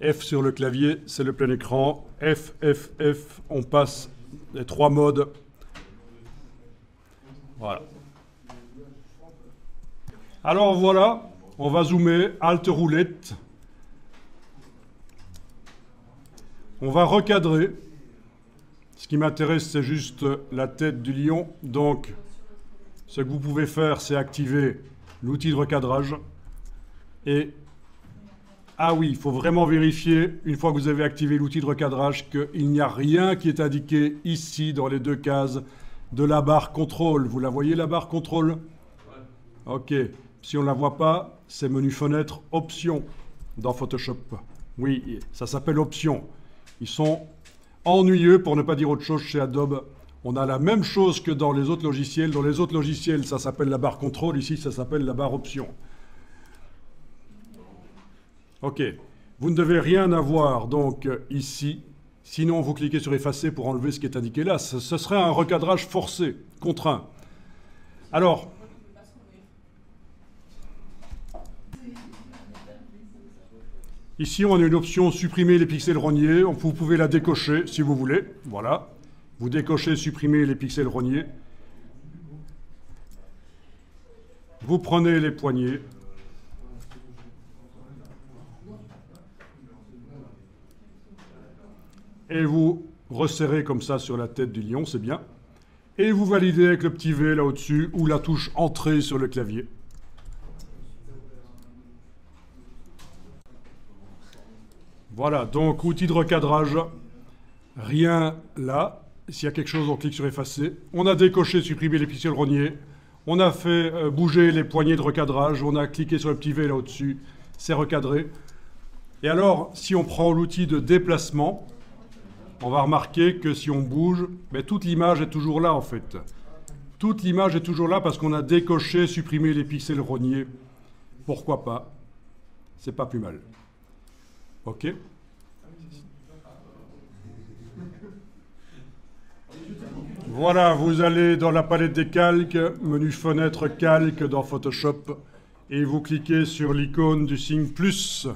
F sur le clavier, c'est le plein écran. F, F, F, on passe les 3 modes. Voilà. Alors voilà, on va zoomer, Alt roulette. On va recadrer. Ce qui m'intéresse, c'est juste la tête du lion. Donc, ce que vous pouvez faire, c'est activer l'outil de recadrage. Et, ah oui, il faut vraiment vérifier, une fois que vous avez activé l'outil de recadrage, qu'il n'y a rien qui est indiqué ici, dans les 2 cases, de la barre contrôle. Vous la voyez, la barre contrôle? Ok. Si on ne la voit pas, c'est menu fenêtre option dans Photoshop. Oui, ça s'appelle option. Ils sont ennuyeux, pour ne pas dire autre chose, chez Adobe. On a la même chose que dans les autres logiciels. Dans les autres logiciels, ça s'appelle la barre contrôle. Ici, ça s'appelle la barre option. Ok. Vous ne devez rien avoir, donc, ici. Sinon, vous cliquez sur effacer pour enlever ce qui est indiqué là. Ce serait un recadrage forcé, contraint. Alors, ici, on a une option supprimer les pixels rognés. Vous pouvez la décocher si vous voulez. Voilà. Vous décochez supprimer les pixels rognés. Vous prenez les poignées. Et vous resserrez comme ça sur la tête du lion, c'est bien. Et vous validez avec le petit V là au-dessus ou la touche entrée sur le clavier. Voilà, donc outil de recadrage, rien là. S'il y a quelque chose, on clique sur effacer. On a décoché, supprimé les pixels rognés. On a fait bouger les poignées de recadrage. On a cliqué sur le petit V là au-dessus. C'est recadré. Et alors, si on prend l'outil de déplacement, on va remarquer que si on bouge, mais toute l'image est toujours là en fait. Toute l'image est toujours là parce qu'on a décoché, supprimé les pixels rognés. Pourquoi pas? C'est pas plus mal. Ok. Voilà, vous allez dans la palette des calques, menu fenêtre calque dans Photoshop, et vous cliquez sur l'icône du signe plus.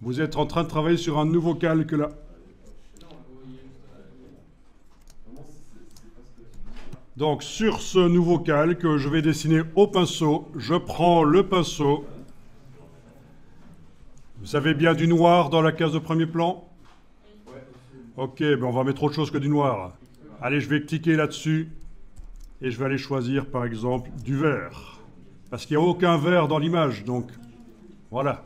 Vous êtes en train de travailler sur un nouveau calque là. Donc sur ce nouveau calque, je vais dessiner au pinceau. Je prends le pinceau. Vous avez bien du noir dans la case de premier plan? Ok, ben on va mettre autre chose que du noir. Allez, je vais cliquer là-dessus et je vais aller choisir par exemple du vert. Parce qu'il n'y a aucun vert dans l'image, donc voilà.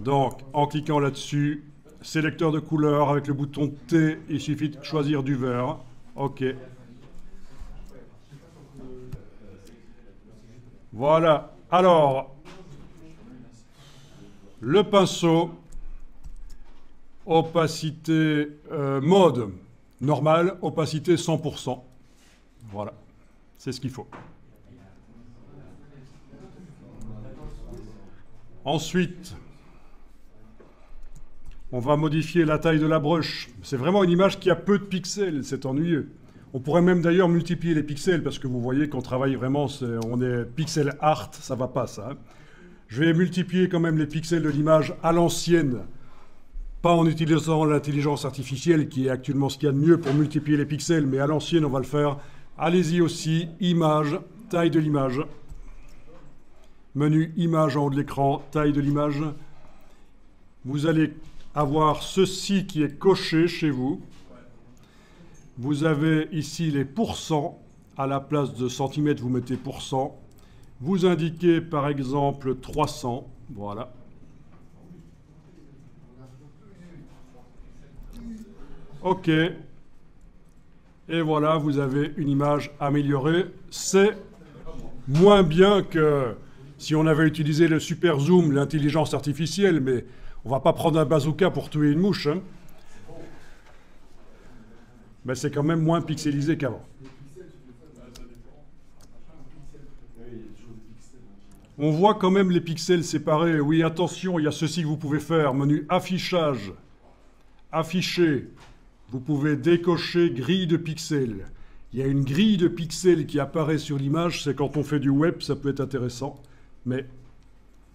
Donc, en cliquant là-dessus, sélecteur de couleur avec le bouton T, il suffit de choisir du vert. Ok. Voilà. Alors, le pinceau, opacité mode normale, opacité 100%. Voilà, c'est ce qu'il faut. Ensuite, on va modifier la taille de la brush. C'est vraiment une image qui a peu de pixels, c'est ennuyeux. On pourrait même d'ailleurs multiplier les pixels, parce que vous voyez qu'on travaille vraiment, on est pixel art, ça va pas ça. Hein. Je vais multiplier quand même les pixels de l'image à l'ancienne, pas en utilisant l'intelligence artificielle, qui est actuellement ce qu'il y a de mieux pour multiplier les pixels, mais à l'ancienne on va le faire. Allez-y aussi, image, taille de l'image. Menu image en haut de l'écran, taille de l'image. Vous allez avoir ceci qui est coché chez vous. Vous avez ici les pourcents. À la place de centimètres, vous mettez pourcent. Vous indiquez par exemple 300. Voilà. OK. Et voilà, vous avez une image améliorée. C'est moins bien que si on avait utilisé le super zoom, l'intelligence artificielle, mais on ne va pas prendre un bazooka pour tuer une mouche. Hein. Mais c'est quand même moins pixelisé qu'avant. On voit quand même les pixels séparés. Oui, attention, il y a ceci que vous pouvez faire. Menu affichage, afficher. Vous pouvez décocher grille de pixels. Il y a une grille de pixels qui apparaît sur l'image. C'est quand on fait du web, ça peut être intéressant. Mais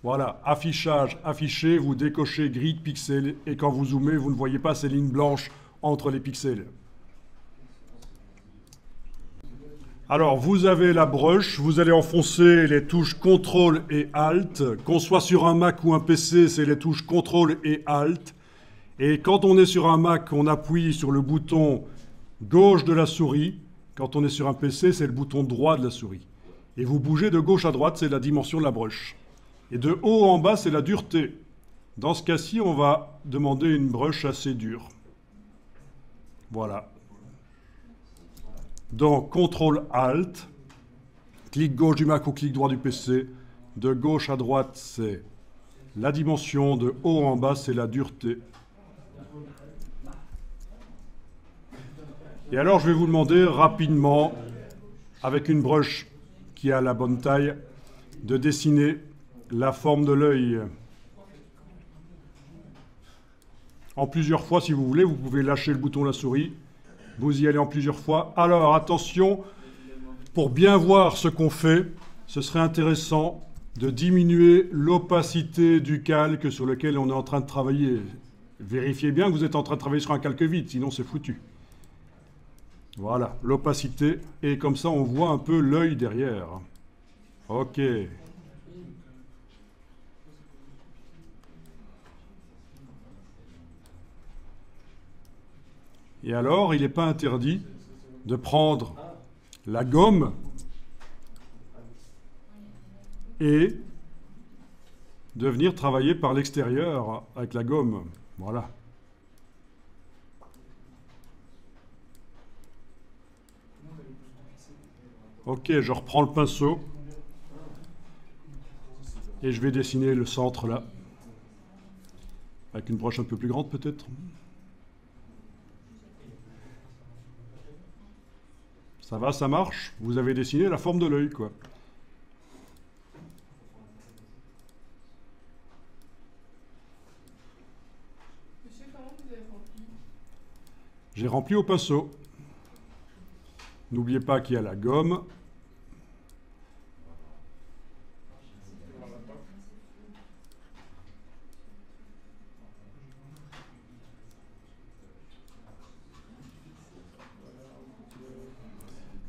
voilà, affichage, afficher, vous décochez grille de pixels. Et quand vous zoomez, vous ne voyez pas ces lignes blanches entre les pixels. Alors, vous avez la brush, vous allez enfoncer les touches CTRL et ALT. Qu'on soit sur un Mac ou un PC, c'est les touches CTRL et ALT. Et quand on est sur un Mac, on appuie sur le bouton gauche de la souris. Quand on est sur un PC, c'est le bouton droit de la souris. Et vous bougez de gauche à droite, c'est la dimension de la brush. Et de haut en bas, c'est la dureté. Dans ce cas-ci, on va demander une brush assez dure. Voilà. Donc, CTRL-ALT, clic gauche du Mac ou clic droit du PC. De gauche à droite, c'est la dimension. De haut en bas, c'est la dureté. Et alors, je vais vous demander rapidement, avec une brush qui a la bonne taille, de dessiner la forme de l'œil. En plusieurs fois, si vous voulez, vous pouvez lâcher le bouton de la souris. Vous y allez en plusieurs fois. Alors, attention, pour bien voir ce qu'on fait, ce serait intéressant de diminuer l'opacité du calque sur lequel on est en train de travailler. Vérifiez bien que vous êtes en train de travailler sur un calque vide, sinon c'est foutu. Voilà, l'opacité. Et comme ça, on voit un peu l'œil derrière. OK. Et alors, il n'est pas interdit de prendre la gomme et de venir travailler par l'extérieur avec la gomme. Voilà. Ok, je reprends le pinceau et je vais dessiner le centre là, avec une broche un peu plus grande peut-être. Ça va, ça marche? Vous avez dessiné la forme de l'œil, quoi. Monsieur, comment vous avez rempli? J'ai rempli au pinceau. N'oubliez pas qu'il y a la gomme.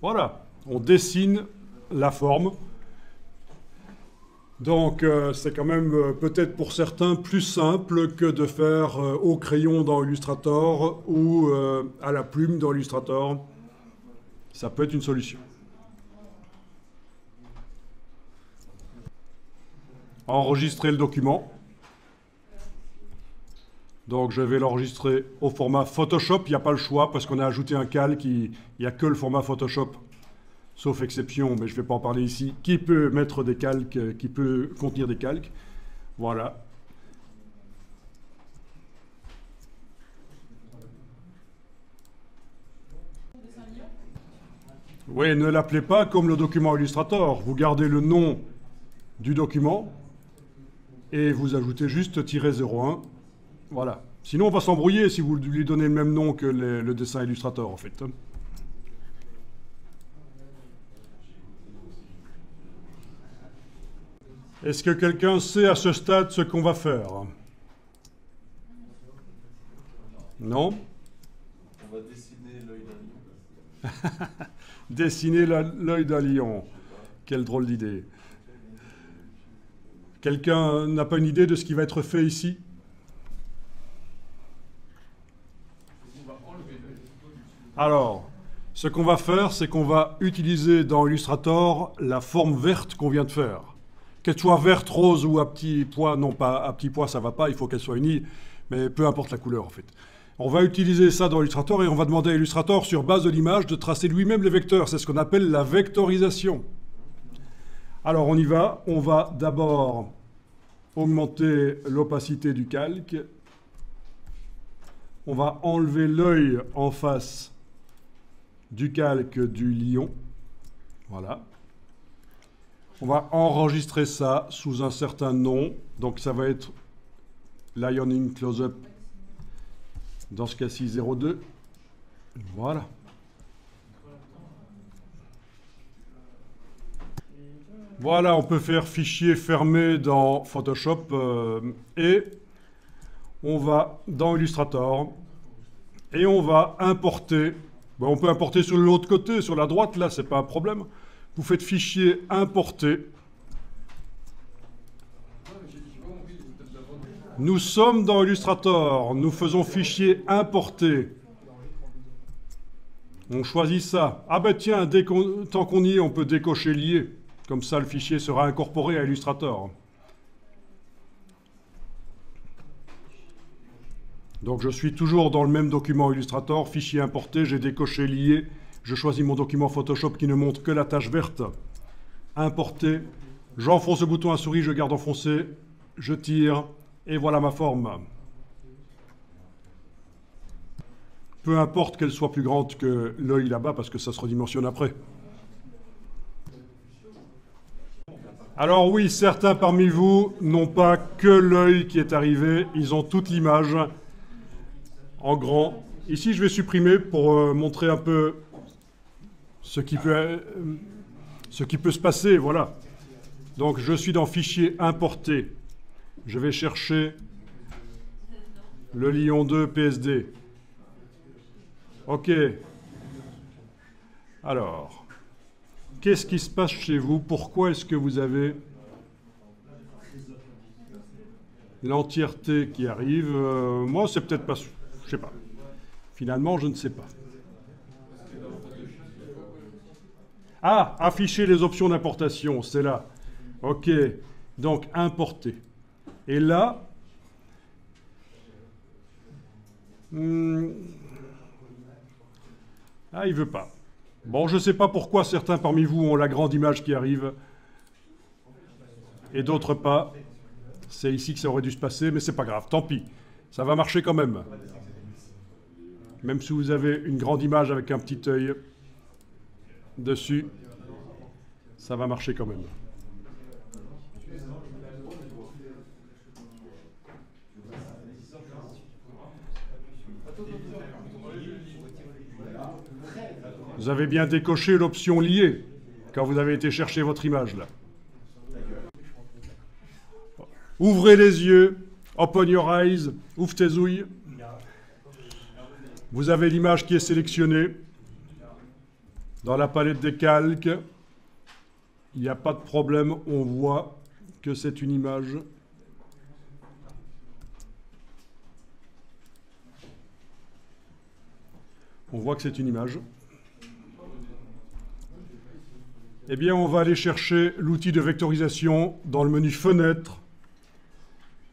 Voilà, on dessine la forme. Donc c'est quand même peut-être pour certains plus simple que de faire au crayon dans Illustrator ou à la plume dans Illustrator. Ça peut être une solution. Enregistrer le document. Donc je vais l'enregistrer au format Photoshop. Il n'y a pas le choix parce qu'on a ajouté un calque. Il n'y a que le format Photoshop, sauf exception, mais je ne vais pas en parler ici, qui peut mettre des calques, qui peut contenir des calques. Voilà. Oui, ne l'appelez pas comme le document Illustrator. Vous gardez le nom du document et vous ajoutez juste -01. Voilà. Sinon, on va s'embrouiller si vous lui donnez le même nom que le dessin Illustrator, en fait. Est-ce que quelqu'un sait à ce stade ce qu'on va faire? Non? On va dessiner l'œil d'un lion. Dessiner l'œil d'un lion. Quelle drôle d'idée. Quelqu'un n'a pas une idée de ce qui va être fait ici? Alors, ce qu'on va faire, c'est qu'on va utiliser dans Illustrator la forme verte qu'on vient de faire. Qu'elle soit verte, rose ou à petit pois, non pas à petit pois, ça va pas, il faut qu'elle soit unie, mais peu importe la couleur en fait. On va utiliser ça dans Illustrator et on va demander à Illustrator, sur base de l'image, de tracer lui-même les vecteurs. C'est ce qu'on appelle la vectorisation. Alors on y va. On va d'abord augmenter l'opacité du calque. On va enlever l'œil en face du calque du lion. Voilà. On va enregistrer ça sous un certain nom. Donc ça va être Lioning Close-Up. Dans ce cas-ci, 02. Voilà. Voilà, on peut faire fichier fermé dans Photoshop et on va dans Illustrator et on va importer. Bon, on peut importer sur l'autre côté, sur la droite, là, c'est pas un problème. Vous faites fichier importer. Nous sommes dans Illustrator, nous faisons fichier importer. On choisit ça. Ah ben tiens, tant qu'on y est, on peut décocher lié. Comme ça, le fichier sera incorporé à Illustrator. Donc je suis toujours dans le même document Illustrator, fichier importé, j'ai décoché lié. Je choisis mon document Photoshop qui ne montre que la tâche verte. Importer. J'enfonce le bouton à souris, je garde enfoncé. Je tire. Et voilà ma forme. Peu importe qu'elle soit plus grande que l'œil là-bas, parce que ça se redimensionne après. Alors oui, certains parmi vous n'ont pas que l'œil qui est arrivé, ils ont toute l'image en grand. Ici, je vais supprimer pour montrer un peu ce qui peut se passer, voilà. Donc je suis dans Fichier importer. Je vais chercher le Lion 2 PSD. OK. Alors, qu'est-ce qui se passe chez vous? Pourquoi est-ce que vous avez l'entièreté qui arrive? Moi, c'est peut-être pas... Je sais pas. Finalement, je ne sais pas. Ah, afficher les options d'importation, c'est là. OK. Donc, importer. Et là... Ah, il veut pas. Bon, je ne sais pas pourquoi certains parmi vous ont la grande image qui arrive et d'autres pas. C'est ici que ça aurait dû se passer, mais c'est pas grave, tant pis. Ça va marcher quand même. Même si vous avez une grande image avec un petit œil dessus, ça va marcher quand même. Vous avez bien décoché l'option liée quand vous avez été chercher votre image là. Ouvrez les yeux, open your eyes, ouvre tes ouilles. Vous avez l'image qui est sélectionnée dans la palette des calques. Il n'y a pas de problème, on voit que c'est une image. On voit que c'est une image. Eh bien, on va aller chercher l'outil de vectorisation dans le menu Fenêtre.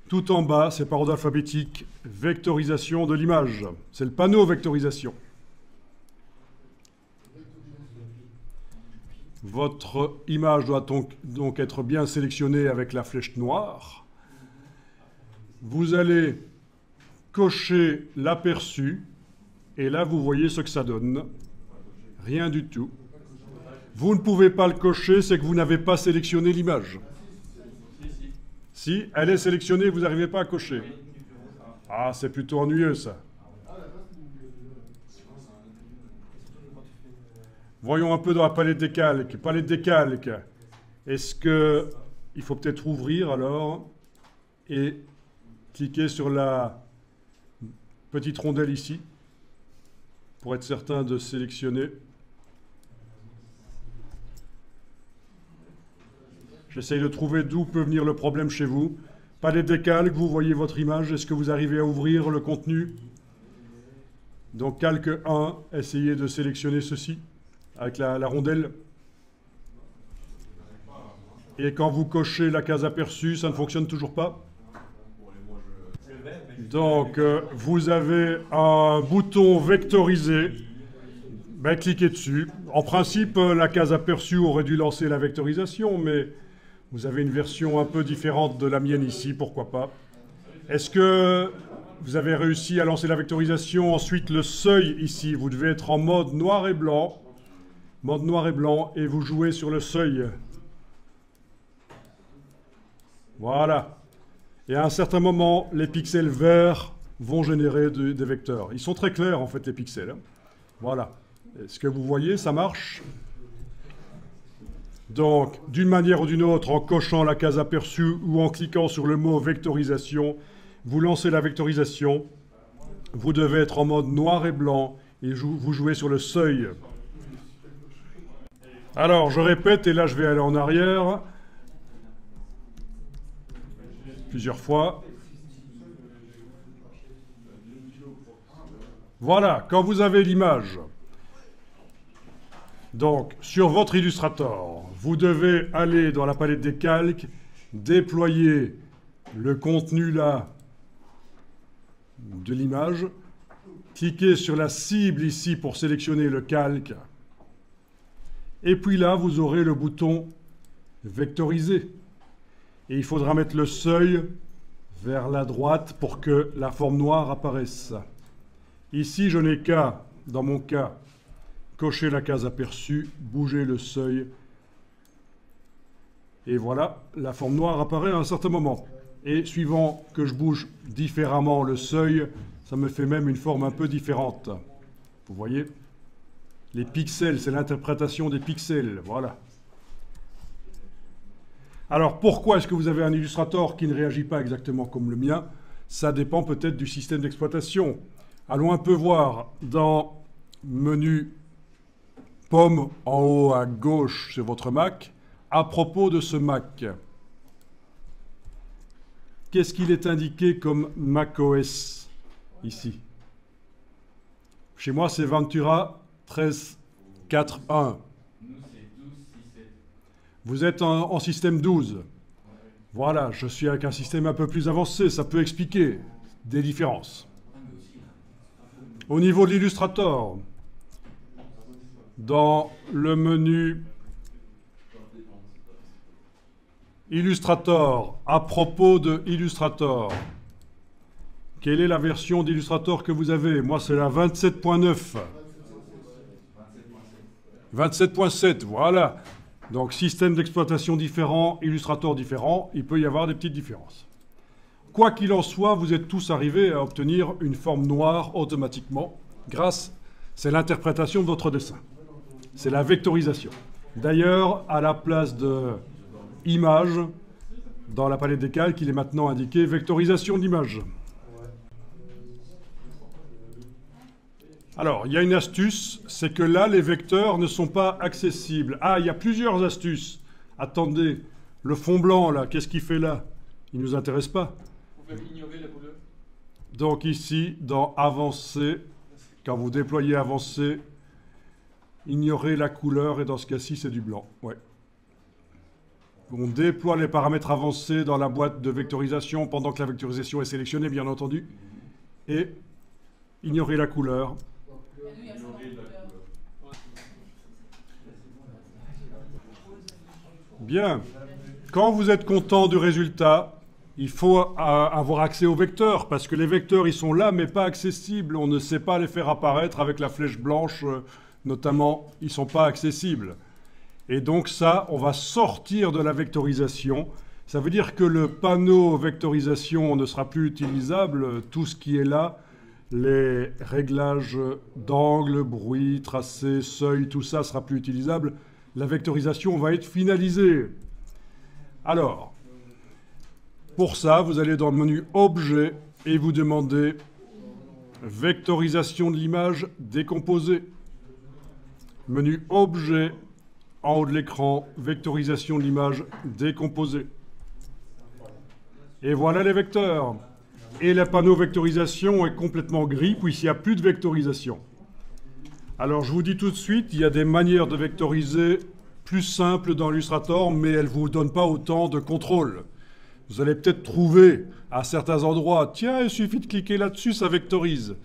Tout en bas, c'est par ordre alphabétique, vectorisation de l'image. C'est le panneau vectorisation. Votre image doit donc être bien sélectionnée avec la flèche noire. Vous allez cocher l'aperçu et là, vous voyez ce que ça donne. Rien du tout. Vous ne pouvez pas le cocher, c'est que vous n'avez pas sélectionné l'image. Si, elle est sélectionnée, vous n'arrivez pas à cocher. Ah, c'est plutôt ennuyeux, ça. Voyons un peu dans la palette des calques. Palette des calques. Est-ce que... Il faut peut-être ouvrir, alors, et cliquer sur la petite rondelle ici, pour être certain de sélectionner. J'essaye de trouver d'où peut venir le problème chez vous. Palette des calques, vous voyez votre image. Est-ce que vous arrivez à ouvrir le contenu? Donc, calque 1, essayez de sélectionner ceci avec la rondelle. Et quand vous cochez la case aperçue, ça ne fonctionne toujours pas. Donc, vous avez un bouton vectorisé Ben, cliquez dessus. En principe, la case aperçue aurait dû lancer la vectorisation, mais vous avez une version un peu différente de la mienne ici, pourquoi pas. Est-ce que vous avez réussi à lancer la vectorisation? Ensuite, le seuil ici, vous devez être en mode noir et blanc. Mode noir et blanc, et vous jouez sur le seuil. Voilà. Et à un certain moment, les pixels verts vont générer des vecteurs. Ils sont très clairs, en fait, les pixels. Voilà. Est-ce que vous voyez, ça marche? Donc, d'une manière ou d'une autre, en cochant la case aperçue ou en cliquant sur le mot vectorisation, vous lancez la vectorisation. Vous devez être en mode noir et blanc et vous jouez sur le seuil. Alors, je répète, et là je vais aller en arrière. Plusieurs fois. Voilà, quand vous avez l'image, donc sur votre Illustrator, vous devez aller dans la palette des calques, déployer le contenu là de l'image, cliquez sur la cible ici pour sélectionner le calque, et puis là vous aurez le bouton vectoriser. Et il faudra mettre le seuil vers la droite pour que la forme noire apparaisse. Ici, je n'ai qu'à, dans mon cas, cocher la case aperçue, bouger le seuil. Et voilà, la forme noire apparaît à un certain moment. Et suivant que je bouge différemment le seuil, ça me fait même une forme un peu différente. Vous voyez? Les pixels, c'est l'interprétation des pixels. Voilà. Alors, pourquoi est-ce que vous avez un Illustrator qui ne réagit pas exactement comme le mien? Ça dépend peut-être du système d'exploitation. Allons un peu voir dans menu pomme en haut à gauche sur votre Mac. À propos de ce Mac, qu'est-ce qu'il est indiqué comme macOS ici? Chez moi, c'est Ventura 13.4.1. Vous êtes en système 12. Voilà, je suis avec un système un peu plus avancé, ça peut expliquer des différences. Au niveau de l'Illustrator, dans le menu Illustrator, à propos de Illustrator, quelle est la version d'Illustrator que vous avez? Moi, c'est la 27.9. 27.7, voilà. Donc, système d'exploitation différent, Illustrator différent, il peut y avoir des petites différences. Quoi qu'il en soit, vous êtes tous arrivés à obtenir une forme noire automatiquement grâce, c'est l'interprétation de votre dessin. C'est la vectorisation. D'ailleurs, à la place de image, dans la palette des calques, il est maintenant indiqué vectorisation d'image. Alors, il y a une astuce, c'est que là, les vecteurs ne sont pas accessibles. Ah, il y a plusieurs astuces. Attendez, le fond blanc, là, qu'est-ce qu'il fait là? Il ne nous intéresse pas. Vous pouvez ignorer la couleur. Donc ici, dans Avancer, quand vous déployez Avancer, ignorez la couleur, et dans ce cas-ci, c'est du blanc. Ouais. On déploie les paramètres avancés dans la boîte de vectorisation pendant que la vectorisation est sélectionnée, bien entendu. Et ignorez la couleur. Bien. Quand vous êtes content du résultat, il faut avoir accès aux vecteurs, parce que les vecteurs, ils sont là, mais pas accessibles. On ne sait pas les faire apparaître avec la flèche blanche, notamment, ils ne sont pas accessibles. Et donc ça, on va sortir de la vectorisation. Ça veut dire que le panneau vectorisation ne sera plus utilisable. Tout ce qui est là, les réglages d'angle, bruit, tracé, seuil, tout ça sera plus utilisable. La vectorisation va être finalisée. Alors, pour ça, vous allez dans le menu Objet et vous demandez Vectorisation de l'image décomposée. Menu Objet, en haut de l'écran, Vectorisation de l'image décomposée. Et voilà les vecteurs. Et le panneau vectorisation est complètement gris, puisqu'il n'y a plus de vectorisation. Alors, je vous dis tout de suite, il y a des manières de vectoriser plus simples dans Illustrator, mais elles ne vous donnent pas autant de contrôle. Vous allez peut-être trouver à certains endroits, tiens, il suffit de cliquer là-dessus, ça vectorise.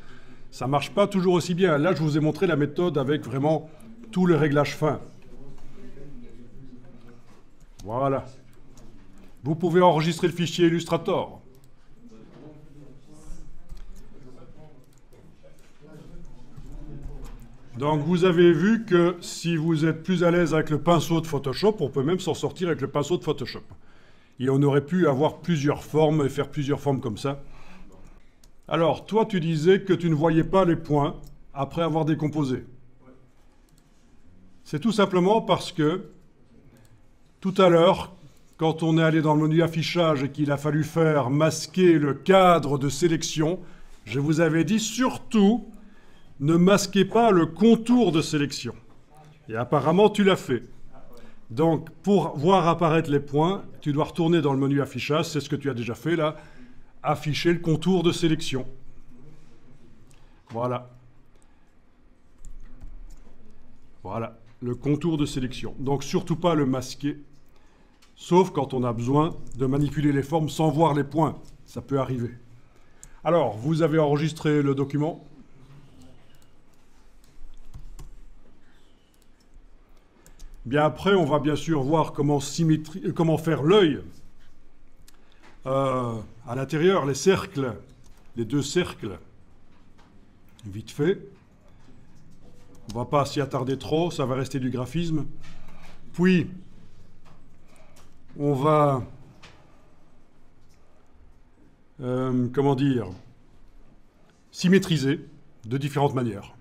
Ça ne marche pas toujours aussi bien. Là, je vous ai montré la méthode avec vraiment tous les réglages fins. Voilà. Vous pouvez enregistrer le fichier Illustrator. Donc vous avez vu que si vous êtes plus à l'aise avec le pinceau de Photoshop, on peut même s'en sortir avec le pinceau de Photoshop. Et on aurait pu avoir plusieurs formes et faire plusieurs formes comme ça. Alors, toi, tu disais que tu ne voyais pas les points après avoir décomposé. C'est tout simplement parce que tout à l'heure, quand on est allé dans le menu affichage et qu'il a fallu faire masquer le cadre de sélection, je vous avais dit surtout ne masquez pas le contour de sélection. Et apparemment, tu l'as fait. Donc, pour voir apparaître les points, tu dois retourner dans le menu affichage, c'est ce que tu as déjà fait là, afficher le contour de sélection. Voilà. Voilà, le contour de sélection. Donc, surtout pas le masquer, sauf quand on a besoin de manipuler les formes sans voir les points. Ça peut arriver. Alors, vous avez enregistré le document. Bien après, on va bien sûr voir comment faire l'œil à l'intérieur, les cercles, les deux cercles, vite fait. On ne va pas s'y attarder trop, ça va rester du graphisme. Puis, on va, comment dire, symétriser de différentes manières.